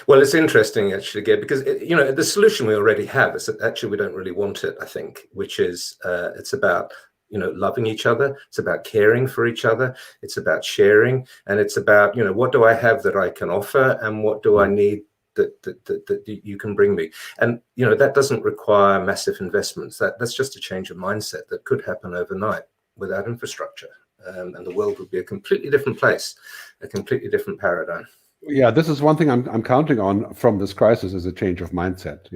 Well, it's interesting actually, Gerd, because the solution we already have is that actually we don't really want it, I think, which is it's about loving each other, it's about caring for each other, it's about sharing, and it's about what do I have that I can offer, and what do I need that you can bring me. And that doesn't require massive investments. That's just a change of mindset that could happen overnight without infrastructure, and the world would be a completely different place, a completely different paradigm. Yeah, this is one thing I'm counting on from this crisis, is a change of mindset,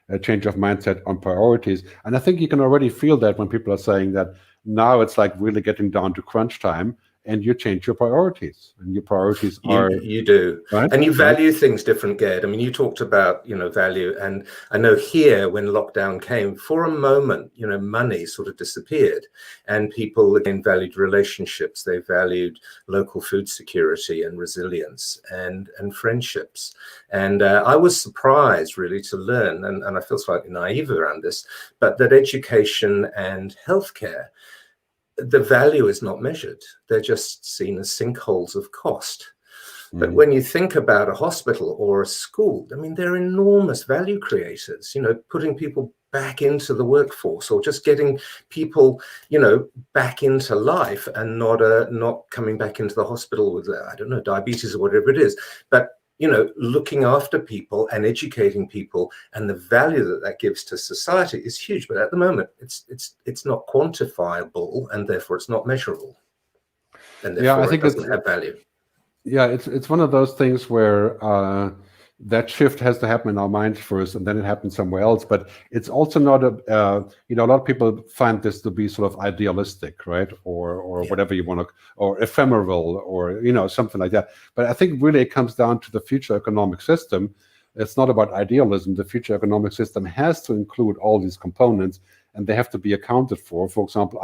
a change of mindset on priorities. And I think you can already feel that when people are saying that now it's like really getting down to crunch time, and you change your priorities, and your priorities are you do, right? And you value things different, Gerd. I mean, you talked about value, and I know here when lockdown came, for a moment, money sort of disappeared, and people again valued relationships. They valued local food security and resilience and friendships. And I was surprised really to learn, and I feel slightly naive around this, but that education and healthcare, the value is not measured. They're just seen as sinkholes of cost. But when you think about a hospital or a school, I mean, they're enormous value creators, putting people back into the workforce or just getting people, back into life and not coming back into the hospital with, I don't know, diabetes or whatever it is. But looking after people and educating people, and the value that gives to society is huge. But at the moment, it's not quantifiable, and therefore it's not measurable, and therefore I think it doesn't have value. Yeah, it's one of those things where that shift has to happen in our minds first, and then it happens somewhere else. But it's also not a lot of people find this to be sort of idealistic, right, or whatever you want to, or ephemeral, or something like that. But I think really it comes down to the future economic system. It's not about idealism. The future economic system has to include all these components, and they have to be accounted for. For example,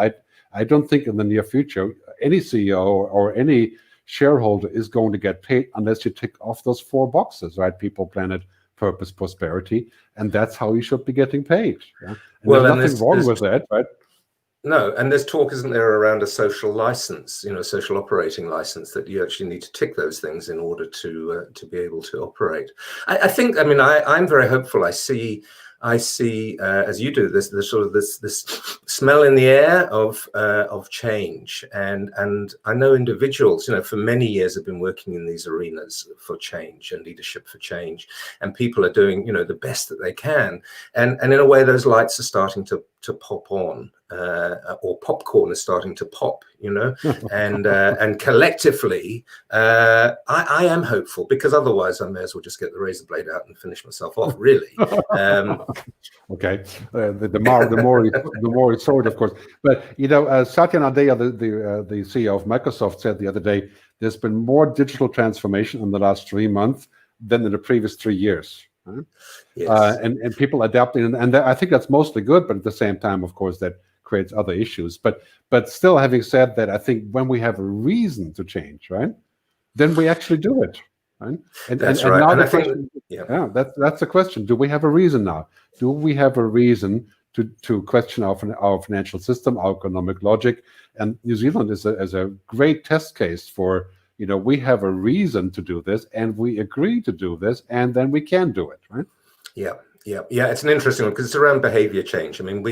I don't think in the near future any CEO or any shareholder is going to get paid unless you tick off those 4 boxes, right? People, planet, purpose, prosperity, and that's how you should be getting paid. Yeah? And there's nothing wrong with that, right? No, and there's talk, isn't there, around a social license, social operating license, that you actually need to tick those things in order to be able to operate. I think, I'm very hopeful. I see, as you do, this smell in the air of change, and I know individuals, for many years have been working in these arenas for change and leadership for change, and people are doing, the best that they can, and in a way, those lights are starting to pop on, or popcorn is starting to pop, and collectively, I am hopeful, because otherwise I may as well just get the razor blade out and finish myself off, really. Okay, the more it's sold, of course. But Satya Nadella, the CEO of Microsoft, said the other day, there's been more digital transformation in the last 3 months than in the previous 3 years. Right? Yes. And people adapting, and I think that's mostly good. But at the same time, of course, that creates other issues. But still, having said that, I think when we have a reason to change, right, then we actually do it. Right? That's right. Now and the question, that's the question. Do we have a reason now? Do we have a reason to question our financial system, our economic logic? And New Zealand is a great test case for, we have a reason to do this, and we agree to do this, and then we can do it, right? Yeah. It's an interesting one, because it's around behavior change. I mean,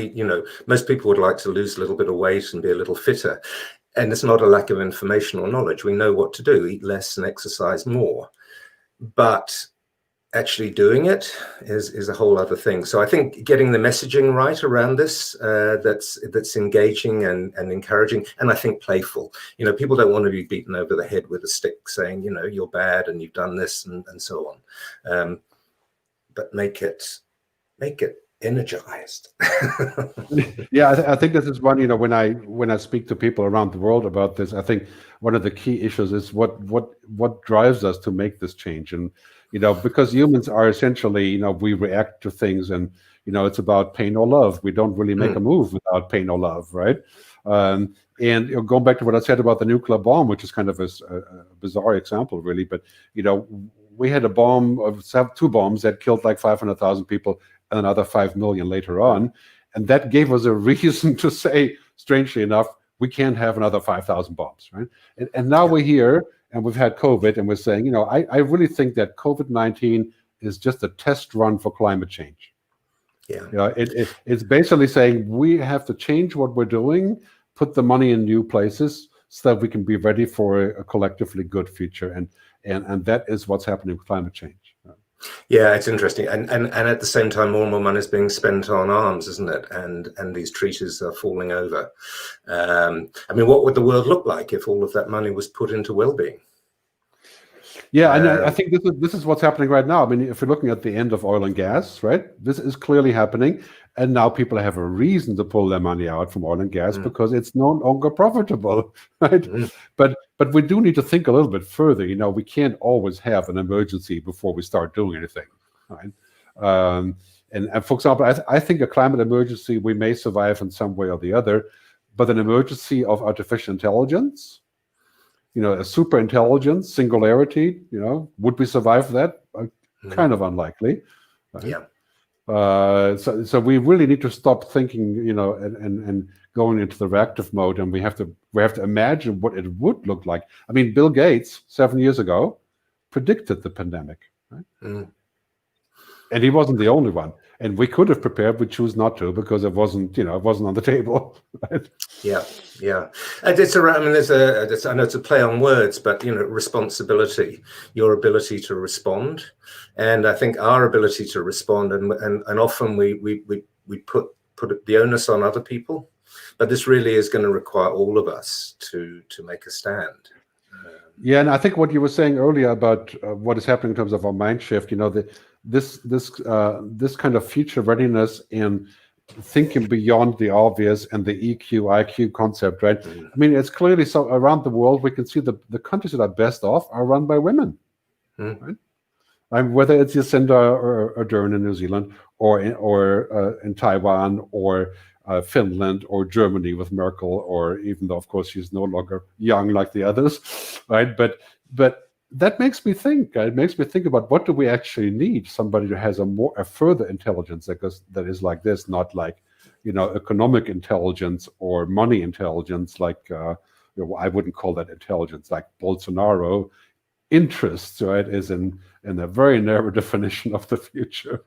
most people would like to lose a little bit of weight and be a little fitter. And it's not a lack of information or knowledge. We know what to do: eat less and exercise more. But actually doing it is a whole other thing. So I think getting the messaging right around this, that's engaging and encouraging, and I think playful. People don't want to be beaten over the head with a stick saying, you're bad and you've done this and so on. But make it energized. Yeah, I think this is one. When I speak to people around the world about this, I think one of the key issues is what drives us to make this change. And because humans are essentially, we react to things, and it's about pain or love. We don't really make a move without pain or love, right? And going back to what I said about the nuclear bomb, which is kind of a bizarre example, really, but we had a bomb of 2 bombs that killed like 500,000 people, and another 5 million later on. And that gave us a reason to say, strangely enough, we can't have another 5,000 bombs, right? And now we're here, and we've had COVID, and we're saying, I really think that COVID-19 is just a test run for climate change. Yeah. It's basically saying we have to change what we're doing, put the money in new places, so that we can be ready for a collectively good future. And that is what's happening with climate change. Yeah, it's interesting, and at the same time, more and more money is being spent on arms, isn't it? And these treaties are falling over. What would the world look like if all of that money was put into well-being? Yeah, and I think this is what's happening right now. I mean, if you're looking at the end of oil and gas, right, this is clearly happening, and now people have a reason to pull their money out from oil and gas because it's no longer profitable, right? But we do need to think a little bit further. You know, we can't always have an emergency before we start doing anything, right? And for example, I think a climate emergency we may survive in some way or the other, but an emergency of artificial intelligence, you know, a super intelligence, singularity, you know, would we survive that? Kind of unlikely. Right? Yeah. So we really need to stop thinking, you know, and going into the reactive mode, and we have to imagine what it would look like. I mean, Bill Gates 7 years ago predicted the pandemic, right? And he wasn't the only one. And we could have prepared, we choose not to because it wasn't, you know, it wasn't on the table. Right? Yeah. And it's around. I mean, I know it's a play on words, but you know, responsibility, your ability to respond, and I think our ability to respond, and often we put the onus on other people, but this really is going to require all of us to make a stand. Yeah, and I think what you were saying earlier about what is happening in terms of our mind shift, you know, this kind of future readiness and thinking beyond the obvious and the EQ, IQ concept, right? I mean, it's clearly so around the world, we can see the countries that are best off are run by women, right? Whether it's Jacinda or Ardern in New Zealand, or in Taiwan, or Finland, or Germany with Merkel, or even though, of course, she's no longer young like the others, right? But that makes me think. It makes me think about what do we actually need? Somebody who has a further intelligence that is like this, not like, you know, economic intelligence or money intelligence. Like you know, I wouldn't call that intelligence. Like Bolsonaro, interests, right, is in a very narrow definition of the future.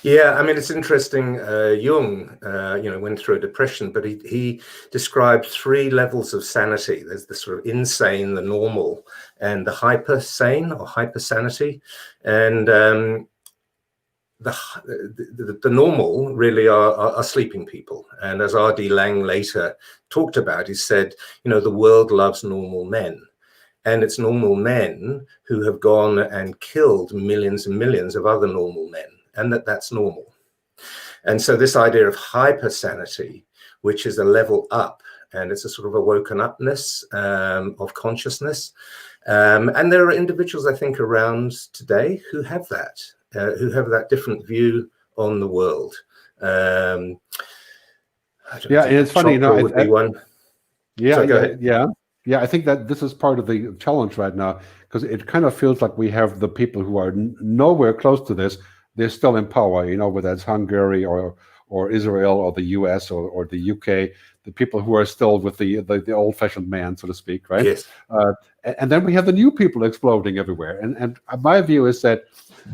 Yeah, I mean, it's interesting. Jung, you know, went through a depression, but he described 3 levels of sanity. There's the sort of insane, the normal, and the hyper sane or hyper sanity. And the normal really are sleeping people. And as R.D. Laing later talked about, he said, you know, the world loves normal men. And it's normal men who have gone and killed millions and millions of other normal men. And that's normal. And so this idea of hypersanity, which is a level up, and it's a sort of a woken upness of consciousness. And there are individuals, I think, around today who have that different view on the world. And it's funny, you know, I think that this is part of the challenge right now, because it kind of feels like we have the people who are nowhere close to this. They're still in power, you know, whether it's Hungary or Israel or the US or the UK, the people who are still with the old-fashioned man, so to speak, right? Yes. And then we have the new people exploding everywhere. And my view is that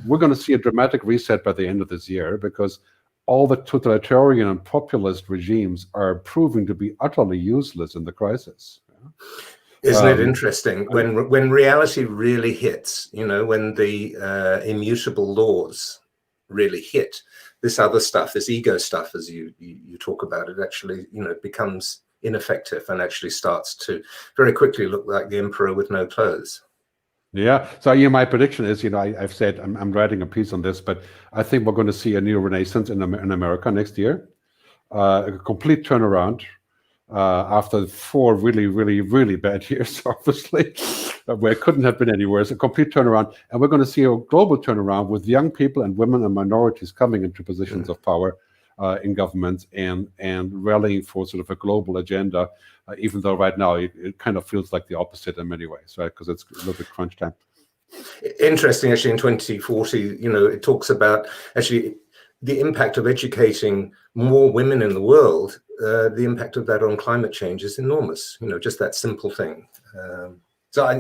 we're going to see a dramatic reset by the end of this year, because all the totalitarian and populist regimes are proving to be utterly useless in the crisis. Isn't it interesting when reality really hits, you know, when the immutable laws really hit, this other stuff, this ego stuff, as you talk about, it actually, you know, becomes ineffective and actually starts to very quickly look like the emperor with no clothes. Yeah. So, you know, my prediction is, you know, I've said I'm writing a piece on this, but I think we're going to see a new renaissance in America next year, a complete turnaround after 4 really, really, really bad years, obviously, where it couldn't have been any worse. A complete turnaround, and we're going to see a global turnaround with young people and women and minorities coming into positions of power in governments and rallying for sort of a global agenda. Even though right now it kind of feels like the opposite in many ways, right? Because it's a little bit crunch time. Interesting, actually, in 2040, you know, it talks about actually the impact of educating more women in the world. The impact of that on climate change is enormous. You know, just that simple thing.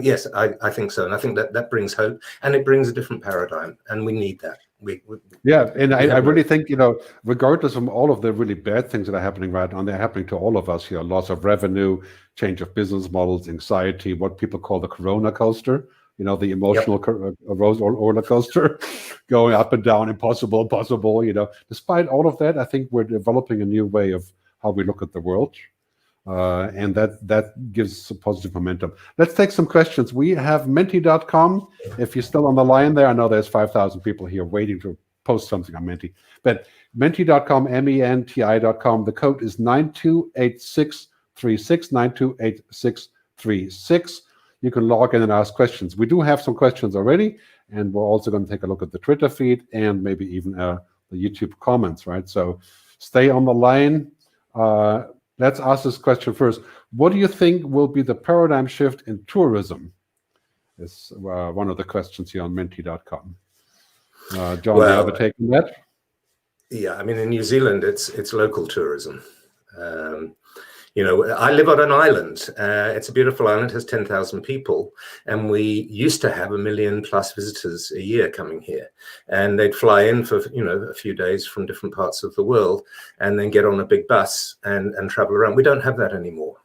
Yes, I think so, and I think that brings hope, and it brings a different paradigm, and we need that. I really think, you know, regardless of all of the really bad things that are happening right now, they're happening to all of us here: loss of revenue, change of business models, anxiety, what people call the CoronaCoaster. You know, the emotional roller coaster, going up and down, impossible. You know, despite all of that, I think we're developing a new way of how we look at the world. And that gives a positive momentum. Let's take some questions. We have menti.com. If you're still on the line there, I know there's 5,000 people here waiting to post something on Menti. But menti.com, menti.com, the code is 928636, 928636. You can log in and ask questions. We do have some questions already, and we're also going to take a look at the Twitter feed and maybe even the YouTube comments, right? So stay on the line. Let's ask this question first. What do you think will be the paradigm shift in tourism? Is one of the questions here on menti.com. John, do you have a take on that? Yeah, I mean, in New Zealand, it's local tourism. I live on an island. It's a beautiful island, has 10,000 people. And we used to have 1 million plus visitors a year coming here. And they'd fly in for, a few days from different parts of the world and then get on a big bus and travel around. We don't have that anymore.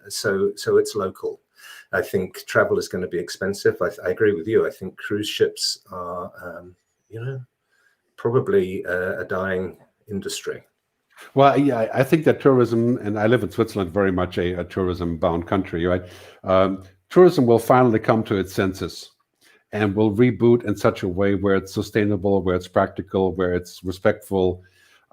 So it's local. I think travel is going to be expensive. I agree with you. I think cruise ships are, probably a dying industry. Well, yeah, I think that tourism, and I live in Switzerland, very much a tourism-bound country, right? Tourism will finally come to its senses and will reboot in such a way where it's sustainable, where it's practical, where it's respectful.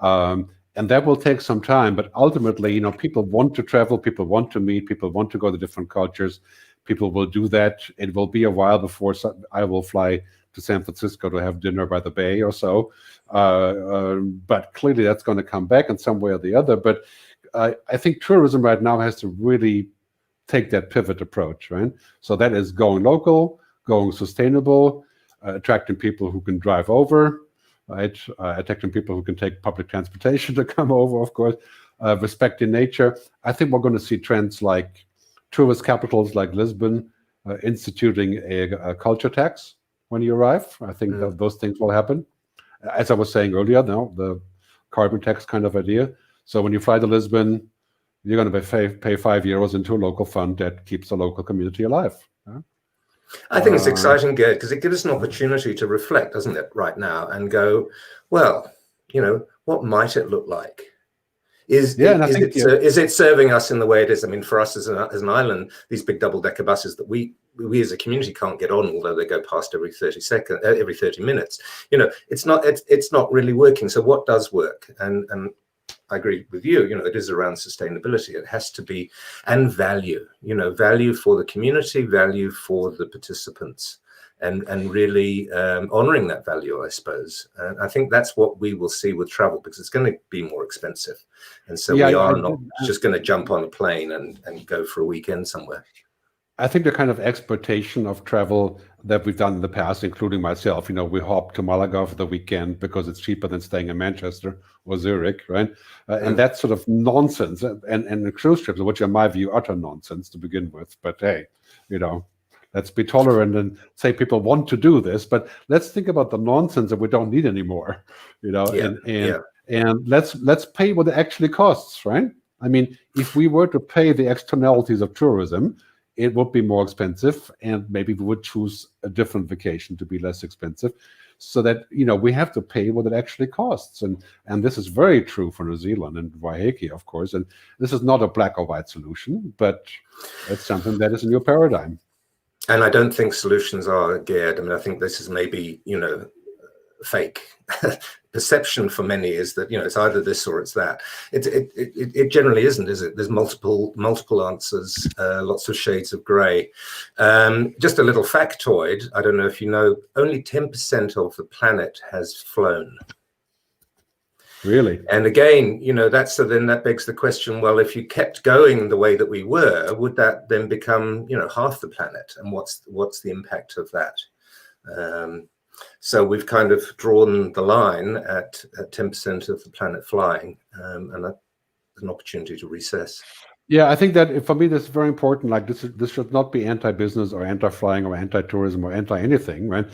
And that will take some time, but ultimately, people want to travel, people want to meet, people want to go to different cultures. People will do that. It will be a while before I will fly to San Francisco to have dinner by the bay or so. But clearly that's going to come back in some way or the other. But I think tourism right now has to really take that pivot approach, right? So that is going local, going sustainable, attracting people who can drive over, right? Attracting people who can take public transportation to come over, of course, respecting nature. I think we're going to see trends like tourist capitals like Lisbon instituting a culture tax when you arrive. I think that those things will happen. As I was saying earlier, now the carbon tax kind of idea. So when you fly to Lisbon, you're going to pay €5 into a local fund that keeps the local community alive. I think it's exciting, Gerd, because it gives us an opportunity to reflect, doesn't it, right now, and go, well, what might it look like? Is it serving us in the way it is? I mean, for us as an island, these big double-decker buses that we as a community can't get on, although they go past every 30 minutes. It's not really working. So what does work? And I agree with you. It is around sustainability. It has to be, and value. Value for the community, value for the participants. And really honoring that value, I suppose. And I think that's what we will see with travel, because it's going to be more expensive. And so we are not just going to jump on a plane and go for a weekend somewhere. I think the kind of exploitation of travel that we've done in the past, including myself, we hop to Malaga for the weekend because it's cheaper than staying in Manchester or Zurich, right? And that's sort of nonsense. And the cruise trips, which in my view, utter nonsense to begin with. But hey, let's be tolerant and say people want to do this, but let's think about the nonsense that we don't need anymore, and let's pay what it actually costs, right? I mean, if we were to pay the externalities of tourism, it would be more expensive, and maybe we would choose a different vacation to be less expensive, so that we have to pay what it actually costs, and this is very true for New Zealand and Waiheke, of course. And this is not a black or white solution, but it's something that is a new paradigm. And I don't think solutions are, Gerd. I mean, I think this is maybe, fake. Perception for many is that, it's either this or it's that. It generally isn't, is it? There's multiple answers, lots of shades of grey. Just a little factoid. I don't know if you know, only 10% of the planet has flown. Really? And again, then that begs the question, well, if you kept going the way that we were, would that then become, half the planet? And what's the impact of that? So we've kind of drawn the line at 10% of the planet flying, and that's an opportunity to recess. Yeah, I think that for me, this is very important. Like this should not be anti-business or anti-flying or anti-tourism or anti-anything, right?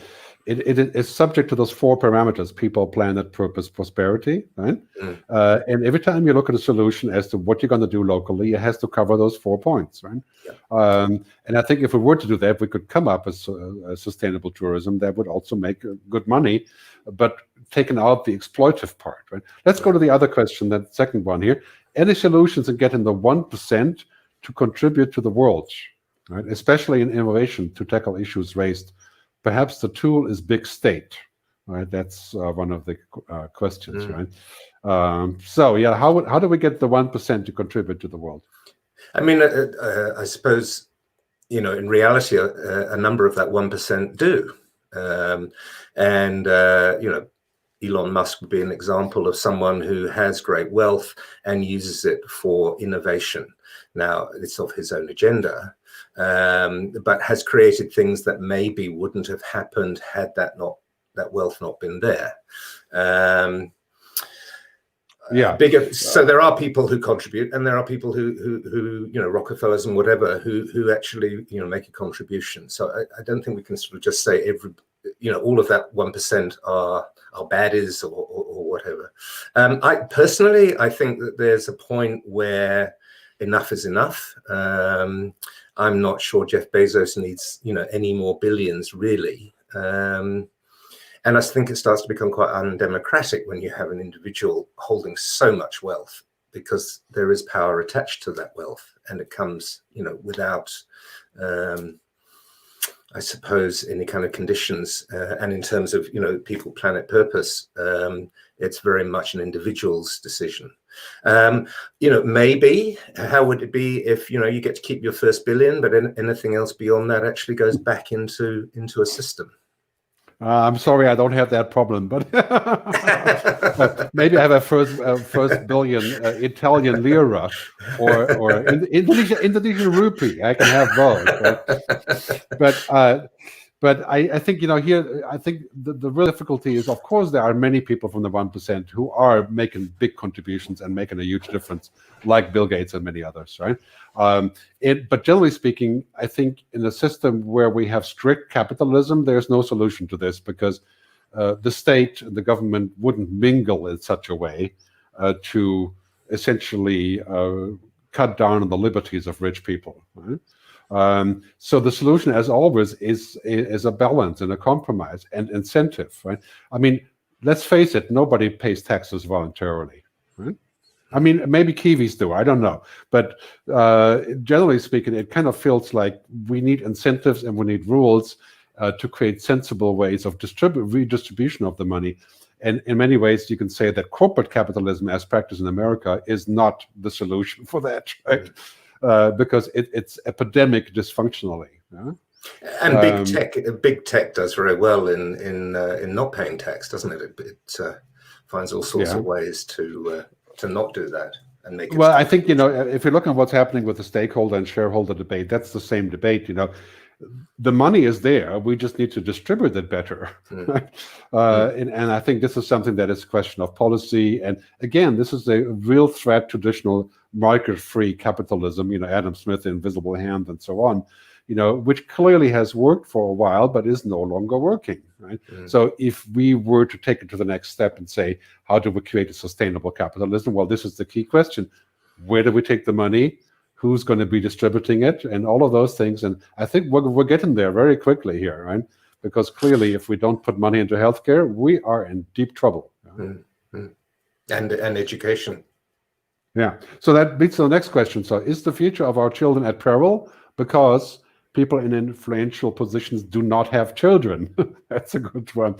It is subject to those 4 parameters: people, planet, purpose, prosperity, right? And every time you look at a solution as to what you're going to do locally, it has to cover those 4 points, right? Yeah. And I think if we were to do that, we could come up with a sustainable tourism that would also make good money, but taking out the exploitive part, right? Let's go to the other question, that second one here. any solutions in getting the 1% to contribute to the world, right? Especially in innovation to tackle issues raised. Perhaps the tool is big state, right? That's one of the questions, right? So yeah, how do we get the 1% to contribute to the world? I mean, I suppose, in reality, a number of that 1% do. Elon Musk would be an example of someone who has great wealth and uses it for innovation. Now, it's of his own agenda, but has created things that maybe wouldn't have happened had that wealth not been there. So there are people who contribute, and there are people who Rockefellers and whatever who actually make a contribution. So I don't think we can sort of just say all of that 1% are baddies or whatever. I think that there's a point where enough is enough. I'm not sure Jeff Bezos needs any more billions, really. And I think it starts to become quite undemocratic when you have an individual holding so much wealth, because there is power attached to that wealth, and it comes, without, I suppose, any kind of conditions. And in terms of, people, planet, purpose, it's very much an individual's decision. Maybe how would it be if, you get to keep your first billion, but anything else beyond that actually goes back into a system? I'm sorry, I don't have that problem, but maybe I have a first billion Italian lira or Indonesian rupee. I can have both. Right? But I think here I think the real difficulty is, of course, there are many people from the 1% who are making big contributions and making a huge difference, like Bill Gates and many others, right? But generally speaking, I think in a system where we have strict capitalism, there's no solution to this, because the state and the government wouldn't mingle in such a way to essentially cut down on the liberties of rich people, right? So the solution, as always, is a balance and a compromise and incentive, right? I mean, let's face it, nobody pays taxes voluntarily, right? I mean, maybe Kiwis do, I don't know. But generally speaking, it kind of feels like we need incentives and we need rules to create sensible ways of redistribution of the money. And in many ways, you can say that corporate capitalism, as practiced in America, is not the solution for that, right? Because it's epidemic dysfunctionally. Yeah? And big tech does very well in not paying tax, doesn't it? It finds all sorts of ways to not do that and make it. Well, I think if you're looking at what's happening with the stakeholder and shareholder debate, that's the same debate. The money is there. We just need to distribute it better. And I think this is something that is a question of policy. And again, this is a real threat to traditional market-free capitalism, Adam Smith, Invisible Hand, and so on, which clearly has worked for a while, but is no longer working, right? So if we were to take it to the next step and say, how do we create a sustainable capitalism? Well, this is the key question. Where do we take the money? Who's going to be distributing it, and all of those things. And I think we're getting there very quickly here, right? Because clearly, if we don't put money into healthcare, we are in deep trouble. And education. Yeah. So that leads to the next question. So is the future of our children at peril because people in influential positions do not have children? That's a good one.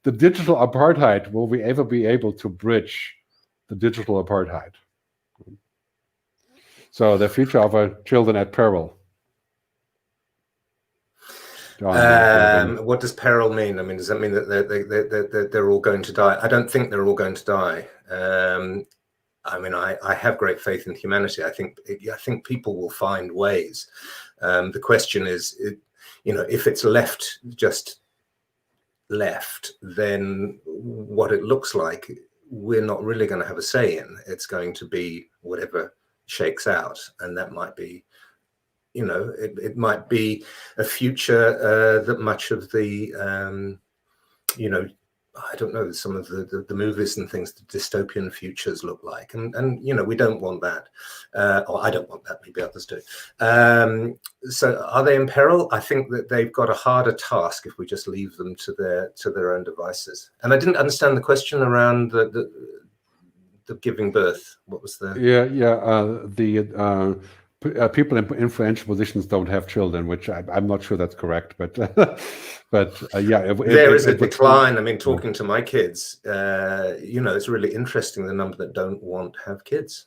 The digital apartheid, will we ever be able to bridge the digital apartheid? So the future of our children at peril. John, what does peril mean? I mean, does that mean that they're all going to die? I don't think they're all going to die. I mean, I have great faith in humanity. I think people will find ways. The question is, if it's just left, then what it looks like, we're not really going to have a say in. It's going to be whatever shakes out, and that might be, it might be a future that much of the, I don't know, some of the movies and things, the dystopian futures look like, and we don't want that, or I don't want that. Maybe others do. So, are they in peril? I think that they've got a harder task if we just leave them to their own devices. And I didn't understand the question around the giving birth. What was the? People in influential positions don't have children, which I'm not sure that's correct, but there is a decline. I mean, talking to my kids, it's really interesting the number that don't want to have kids.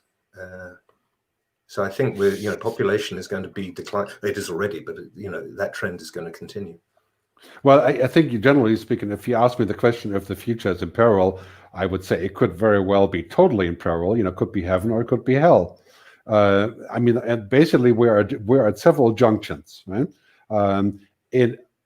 So I think population is going to be declining. It is already, but that trend is going to continue. Well, I think generally speaking, if you ask me the question if the future is in peril, I would say it could very well be totally in peril. It could be heaven or it could be hell. And basically we're at several junctions, right?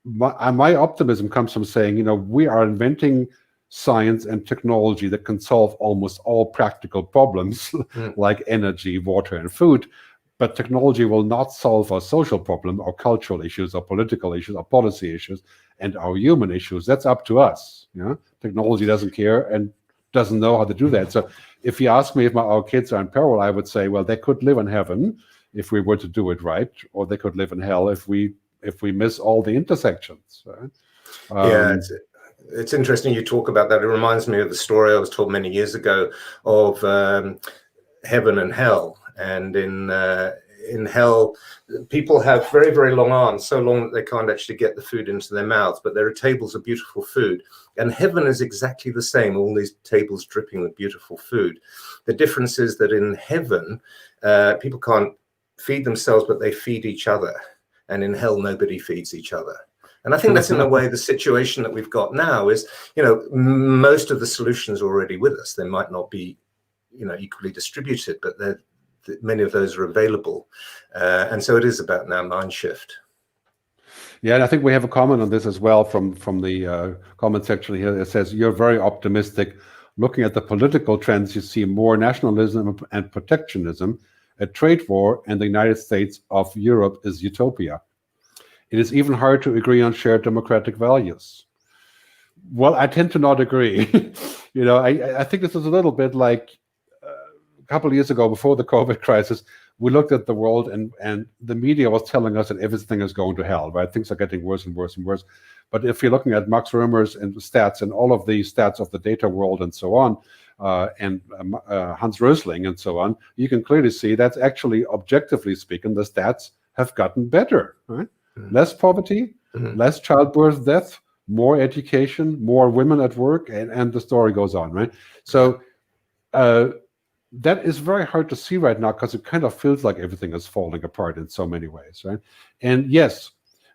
My optimism comes from saying, we are inventing science and technology that can solve almost all practical problems like energy, water, and food. But technology will not solve our social problem, our cultural issues, our political issues, our policy issues, and our human issues. That's up to us. Technology doesn't care and doesn't know how to do that. So if you ask me if our kids are in peril, I would say, well, they could live in heaven if we were to do it right, or they could live in hell if we miss all the intersections. Right? It's interesting you talk about that. It reminds me of the story I was told many years ago of heaven and hell. And in hell, people have very, very long arms, so long that they can't actually get the food into their mouths, but there are tables of beautiful food. And heaven is exactly the same, all these tables dripping with beautiful food. The difference is that in heaven, people can't feed themselves, but they feed each other. And in hell, nobody feeds each other. And I think that's in a way the situation that we've got now is, most of the solutions are already with us. They might not be, equally distributed, but many of those are available. And so it is about now mind shift. Yeah, and I think we have a comment on this as well from the comment section here. It says, you're very optimistic. Looking at the political trends, you see more nationalism and protectionism. A trade war in the United States of Europe is utopia. It is even hard to agree on shared democratic values. Well, I tend to not agree. I think this is a little bit like a couple of years ago, before the COVID crisis, we looked at the world and the media was telling us that everything is going to hell, right? Things are getting worse and worse and worse. But if you're looking at Max Römer's and stats and all of the stats of the data world and so on, and Hans Rösling and so on, you can clearly see that's actually, objectively speaking, the stats have gotten better, right? Less poverty, less childbirth death, more education, more women at work, and the story goes on, right? So that is very hard to see right now because it kind of feels like everything is falling apart in so many ways, right? And yes,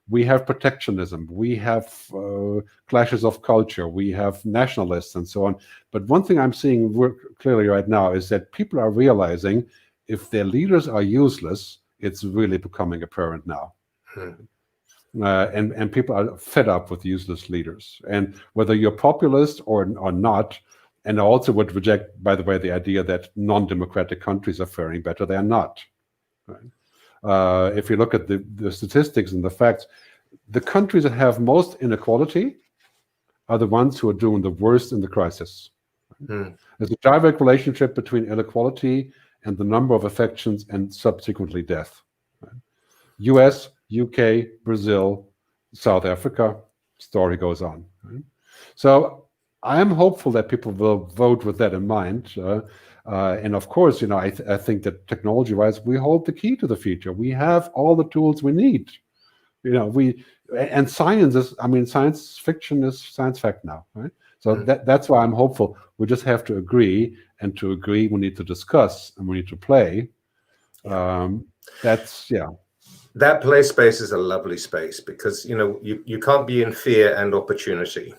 we have protectionism, we have clashes of culture, we have nationalists and so on. But one thing I'm seeing clearly right now is that people are realizing if their leaders are useless, it's really becoming apparent now. And people are fed up with useless leaders. And whether you're populist or not, and I also would reject, by the way, the idea that non-democratic countries are faring better. They are not. Right? If you look at the statistics and the facts, the countries that have most inequality are the ones who are doing the worst in the crisis. There's a direct relationship between inequality and the number of affections and subsequently death. Right? US, UK, Brazil, South Africa, story goes on. Right? So I am hopeful that people will vote with that in mind. And of course, I think that technology-wise, we hold the key to the future. We have all the tools we need. And science is, science fiction is science fact now, right? So that's why I'm hopeful. We just have to agree, and to agree, we need to discuss and we need to play. That play space is a lovely space because, you can't be in fear and opportunity.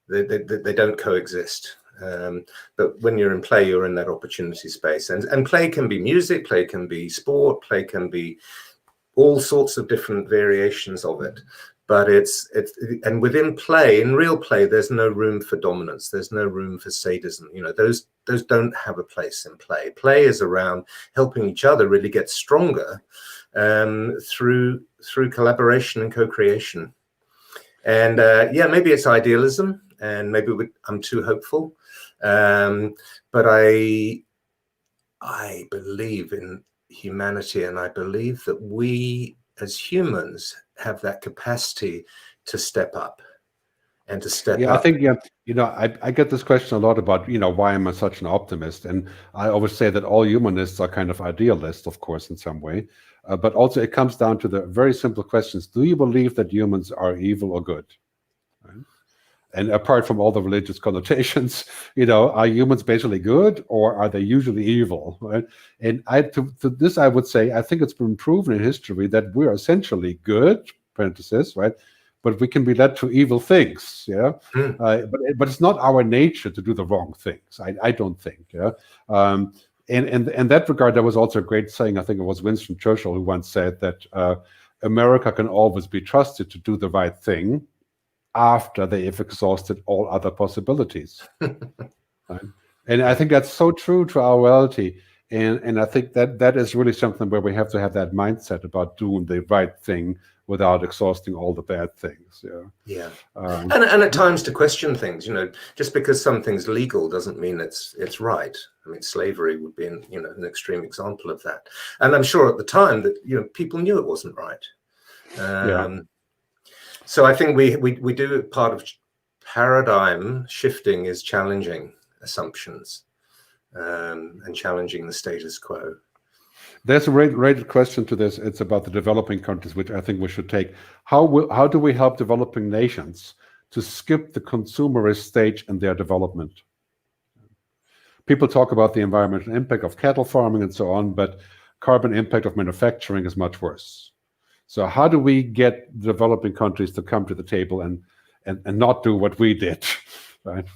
They don't coexist. But when you're in play, you're in that opportunity space. And play can be music, play can be sport, play can be all sorts of different variations of it. But and within play, in real play, there's no room for dominance. There's no room for sadism. Those don't have a place in play. Play is around helping each other really get stronger through collaboration and co-creation. And maybe it's idealism, and maybe I'm too hopeful. But I believe in humanity, and I believe that we as humans have that capacity to step up and to step Yeah, I up. think, I get this question a lot about, why am I such an optimist? And I always say that all humanists are kind of idealists, of course, in some way. But also it comes down to the very simple questions. Do you believe that humans are evil or good? Right? And apart from all the religious connotations, are humans basically good or are they usually evil? Right? And to this, I would say, I think it's been proven in history that we're essentially good, parenthesis, right? But we can be led to evil things, yeah. But it's not our nature to do the wrong things. I don't think, yeah. And in that regard, there was also a great saying. I think it was Winston Churchill who once said that America can always be trusted to do the right thing after they have exhausted all other possibilities. Right? And I think that's so true to our reality. And I think that is really something where we have to have that mindset about doing the right thing without exhausting all the bad things. Yeah. And at times to question things, just because something's legal doesn't mean it's right. I mean, slavery would be an extreme example of that. And I'm sure at the time that, people knew it wasn't right. So I think we do part of paradigm shifting is challenging assumptions and challenging the status quo. There's a related question to this. It's about the developing countries, which I think we should take. How do we help developing nations to skip the consumerist stage in their development? People talk about the environmental impact of cattle farming and so on, but carbon impact of manufacturing is much worse. So how do we get developing countries to come to the table and not do what we did? Right?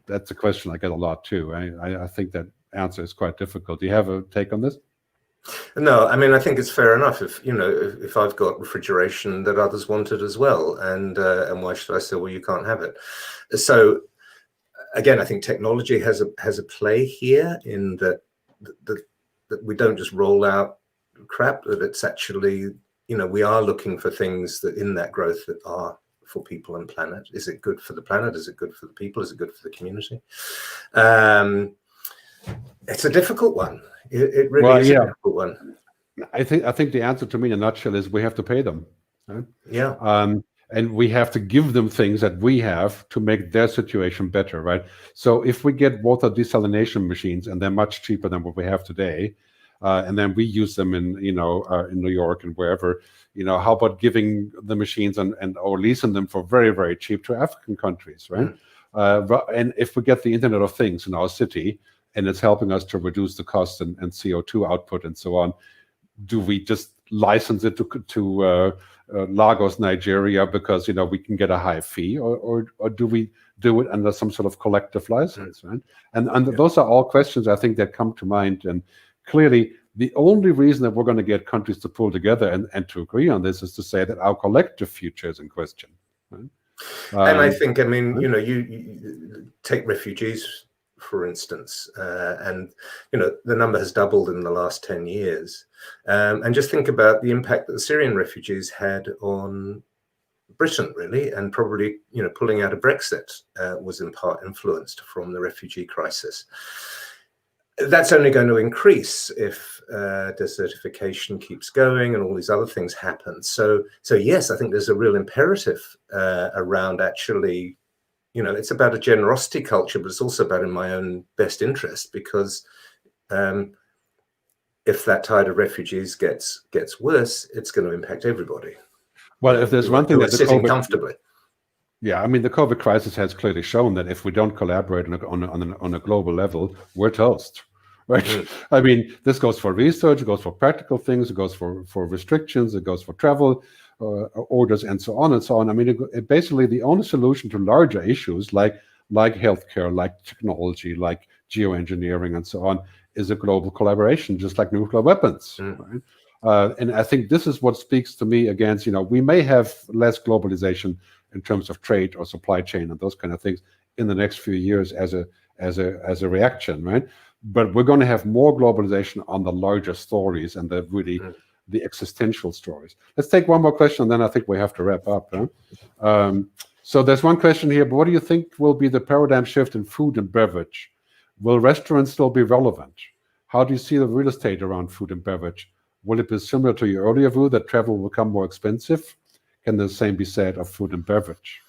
That's a question I get a lot too. I think that answer is quite difficult. Do you have a take on this? No, I mean, I think it's fair enough if I've got refrigeration that others wanted as well, and why should I say, well, you can't have it? So again, I think technology has a play here in that we don't just roll out crap, that it's actually, we are looking for things that in that growth that are for people and planet. Is it good for the planet? Is it good for the people? Is it good for the community? It's a difficult one. It really is a difficult one. I think the answer to me in a nutshell is we have to pay them. Right? Yeah. And we have to give them things that we have to make their situation better, right? So if we get water desalination machines and they're much cheaper than what we have today, and then we use them in New York and wherever, how about giving the machines or leasing them for very, very cheap to African countries, right? And if we get the Internet of Things in our city, and it's helping us to reduce the cost and CO2 output and so on, do we just license it to Lagos, Nigeria, because we can get a high fee, or do we do it under some sort of collective license, right? And those are all questions I think that come to mind. And clearly, the only reason that we're going to get countries to pull together and to agree on this is to say that our collective future is in question. Right? And I think, you take refugees, for instance, and the number has doubled in the last 10 years. And just think about the impact that the Syrian refugees had on Britain, really, and probably pulling out of Brexit was in part influenced from the refugee crisis. That's only going to increase if desertification keeps going and all these other things happen. So yes, I think there's a real imperative around actually. It's about a generosity culture, but it's also about in my own best interest, because if that tide of refugees gets worse, it's going to impact everybody. Well, if there's one thing that's sitting comfortably. Yeah, I mean, the COVID crisis has clearly shown that if we don't collaborate on a global level, we're toast. Right? I mean, this goes for research, it goes for practical things, it goes for restrictions, it goes for travel orders, and so on and so on. I mean, basically the only solution to larger issues like healthcare, like technology, like geoengineering, and so on, is a global collaboration, just like nuclear weapons. Right? And I think this is what speaks to me against, we may have less globalization in terms of trade or supply chain and those kind of things in the next few years as a reaction, right? But we're going to have more globalization on the larger stories and the existential stories. Let's take one more question, and then I think we have to wrap up. Huh? So there's one question here, but what do you think will be the paradigm shift in food and beverage? Will restaurants still be relevant? How do you see the real estate around food and beverage? Will it be similar to your earlier view that travel will become more expensive? Can the same be said of food and beverage?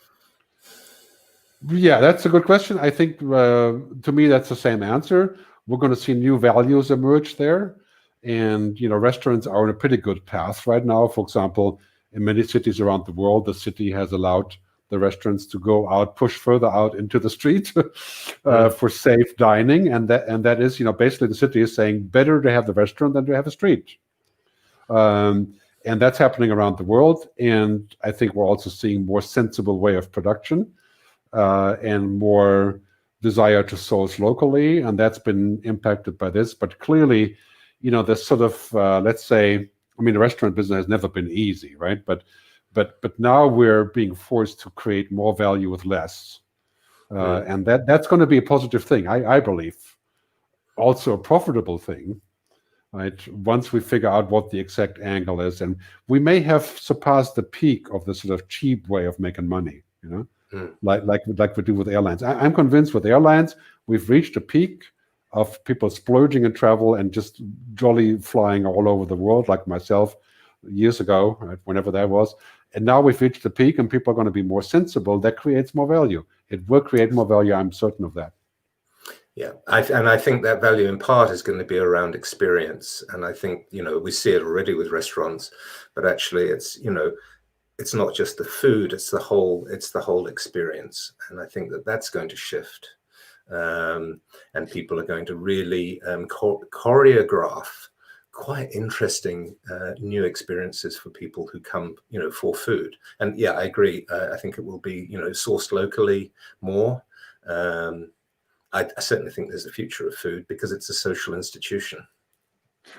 Yeah, that's a good question. I think to me that's the same answer. We're going to see new values emerge there, and restaurants are on a pretty good path right now. For example, in many cities around the world, the city has allowed the restaurants to go out, push further out into the street for safe dining, and that is, basically the city is saying better to have the restaurant than to have a street. And that's happening around the world. And I think we're also seeing more sensible way of production and more desire to source locally. And that's been impacted by this. But clearly, this sort of, let's say, the restaurant business has never been easy, right? But now we're being forced to create more value with less. And that's going to be a positive thing, I believe. Also a profitable thing. Right. Once we figure out what the exact angle is, and we may have surpassed the peak of the sort of cheap way of making money, like we do with airlines. I'm convinced with airlines, we've reached a peak of people splurging in travel and just jolly flying all over the world, like myself years ago, right, whenever that was. And now we've reached the peak, and people are going to be more sensible. That creates more value. It will create more value. I'm certain of that. Yeah, and I think that value in part is going to be around experience. And I think, we see it already with restaurants, but actually it's not just the food, it's the whole experience. And I think that that's going to shift. And people are going to really choreograph quite interesting new experiences for people who come, for food. And yeah, I agree. I think it will be, sourced locally more. I certainly think there's a future of food because it's a social institution.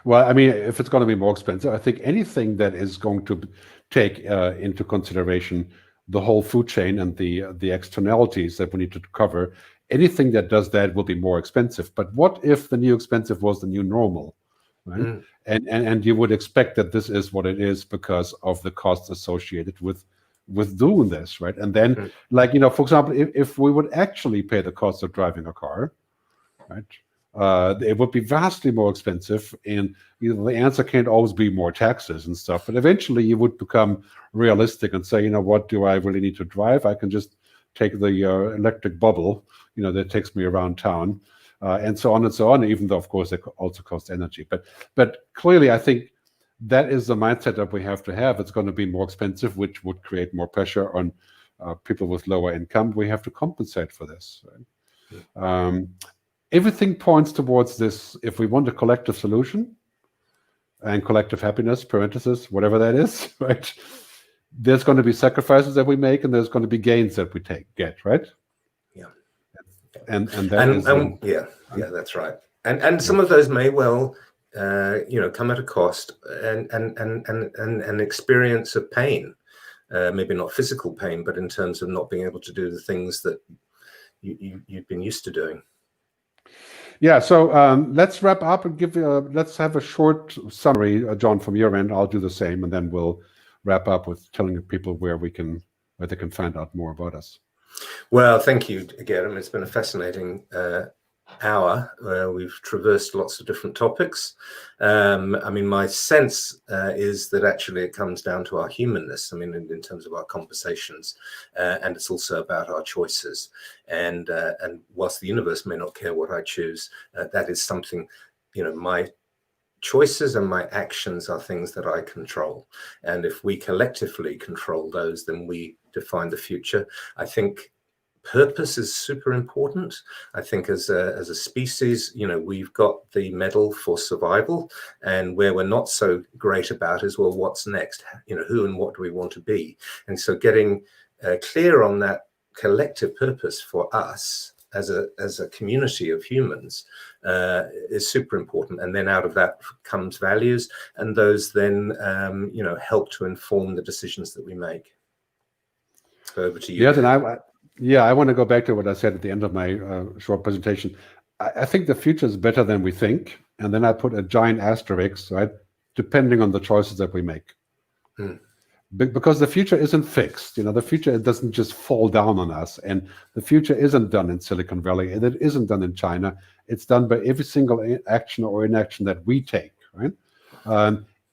Well, if it's going to be more expensive, I think anything that is going to take into consideration the whole food chain and the externalities that we need to cover, anything that does that will be more expensive. But what if the new expensive was the new normal, right? And you would expect that this is what it is because of the costs associated with doing this, right? And then, for example, if we would actually pay the cost of driving a car, right, it would be vastly more expensive. And the answer can't always be more taxes and stuff. But eventually, you would become realistic and say, what do I really need to drive? I can just take the electric bubble, that takes me around town, and so on and so on. Even though, of course, it also costs energy. But clearly, I think that is the mindset that we have to have. It's going to be more expensive, which would create more pressure on people with lower income. We have to compensate for this. Right? Everything points towards this. If we want a collective solution and collective happiness, parentheses, whatever that is, right? There's going to be sacrifices that we make, and there's going to be gains that we get, right? Yeah. And that's right. And some of those may well come at a cost and an experience of pain, maybe not physical pain, but in terms of not being able to do the things that you've been used to doing. Yeah. So let's wrap up and let's have a short summary, John, from your end. I'll do the same, and then we'll wrap up with telling people where they can find out more about us. Well, thank you again. It's been a fascinating hour. We've traversed lots of different topics. My sense is that actually it comes down to our humanness. In terms of our conversations, and it's also about our choices. And whilst the universe may not care what I choose, that is something, my choices and my actions are things that I control. And if we collectively control those, then we define the future. I think purpose is super important. I think as a species, we've got the medal for survival, and where we're not so great about is, well, what's next? Who and what do we want to be? And so getting clear on that collective purpose for us as a community of humans is super important. And then out of that comes values, and those then help to inform the decisions that we make. So over to you. Yes, and I want to go back to what I said at the end of my short presentation. I think the future is better than we think, and then I put a giant asterisk, right, depending on the choices that we make. Because the future isn't fixed. The future, it doesn't just fall down on us, and the future isn't done in Silicon Valley, and it isn't done in China. It's done by every single action or inaction that we take, right?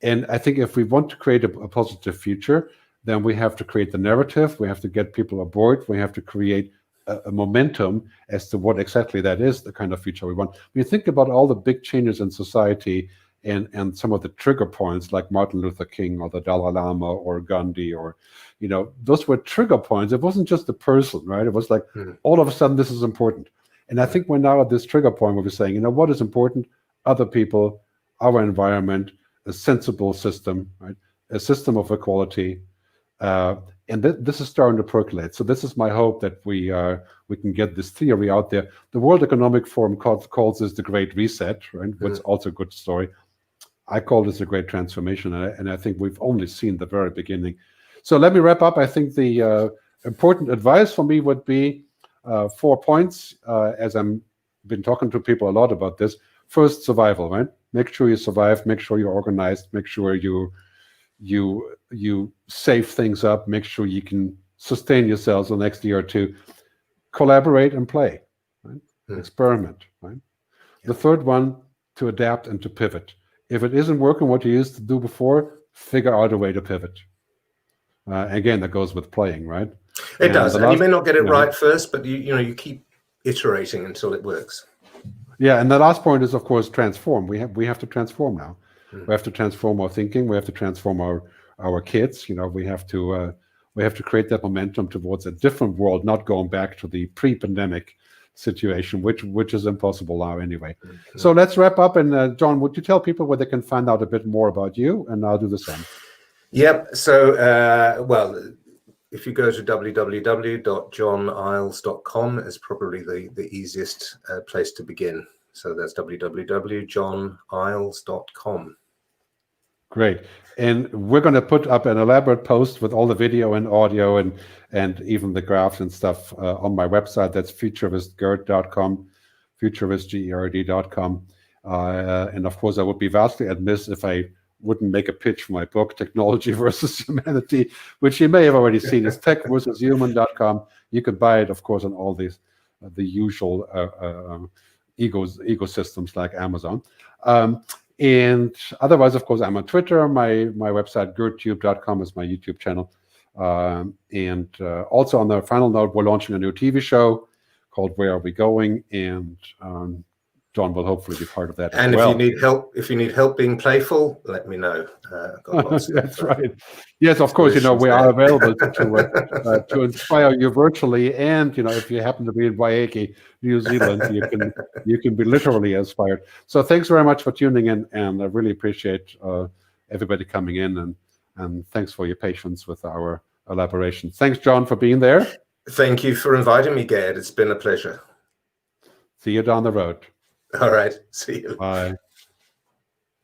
And I think if we want to create a positive future, then we have to create the narrative. We have to get people aboard. We have to create a momentum as to what exactly that is, the kind of future we want. When you think about all the big changes in society and some of the trigger points like Martin Luther King or the Dalai Lama or Gandhi, or, those were trigger points. It wasn't just the person, right? It was like all of a sudden this is important. And I think we're now at this trigger point where we're saying, what is important? Other people, our environment, a sensible system, right? A system of equality. And this is starting to percolate. So this is my hope that we can get this theory out there. The World Economic Forum calls this the Great Reset, right? Which is also a good story. I call this a great transformation, and I think we've only seen the very beginning. So let me wrap up. I think the important advice for me would be 4 points, as I've been talking to people a lot about this. First, survival, right? Make sure you survive, make sure you're organized, make sure you save things up, make sure you can sustain yourselves the next year or two. Collaborate and play, right? Experiment, right? The third one, to adapt and to pivot. If it isn't working what you used to do before, figure out a way to pivot. Again, that goes with playing, right? It does, and you may not get it right first, but you keep iterating until it works. Yeah, and the last point is, of course, transform. We have to transform now. We have to transform our thinking. We have to transform our kids. We have to create that momentum towards a different world, not going back to the pre-pandemic situation, which is impossible now anyway. So let's wrap up. And John, would you tell people where they can find out a bit more about you? And I'll do the same. Yep. So, if you go to www.johnyles.com, is probably the easiest place to begin. So that's www.johnyles.com. Great. And we're going to put up an elaborate post with all the video and audio and even the graphs and stuff on my website. That's futuristgerd.com, futuristgerd.com. And of course, I would be vastly amiss if I wouldn't make a pitch for my book, Technology versus Humanity, which you may have already seen. It's techversushuman.com. You could buy it, of course, on all these the usual ecosystems like Amazon. And otherwise, of course, I'm on Twitter. My website, gerdtube.com, is my YouTube channel. And also on the final note, we're launching a new TV show called Where Are We Going? And John will hopefully be part of that as well. And if you need help being playful, let me know. That's right. Yes, of course. We are available to inspire you virtually, and if you happen to be in Waiheke, New Zealand, you can be literally inspired. So thanks very much for tuning in, and I really appreciate everybody coming in, and thanks for your patience with our elaboration. Thanks, John, for being there. Thank you for inviting me, Gerd. It's been a pleasure. See you down the road. All right. See you. Bye.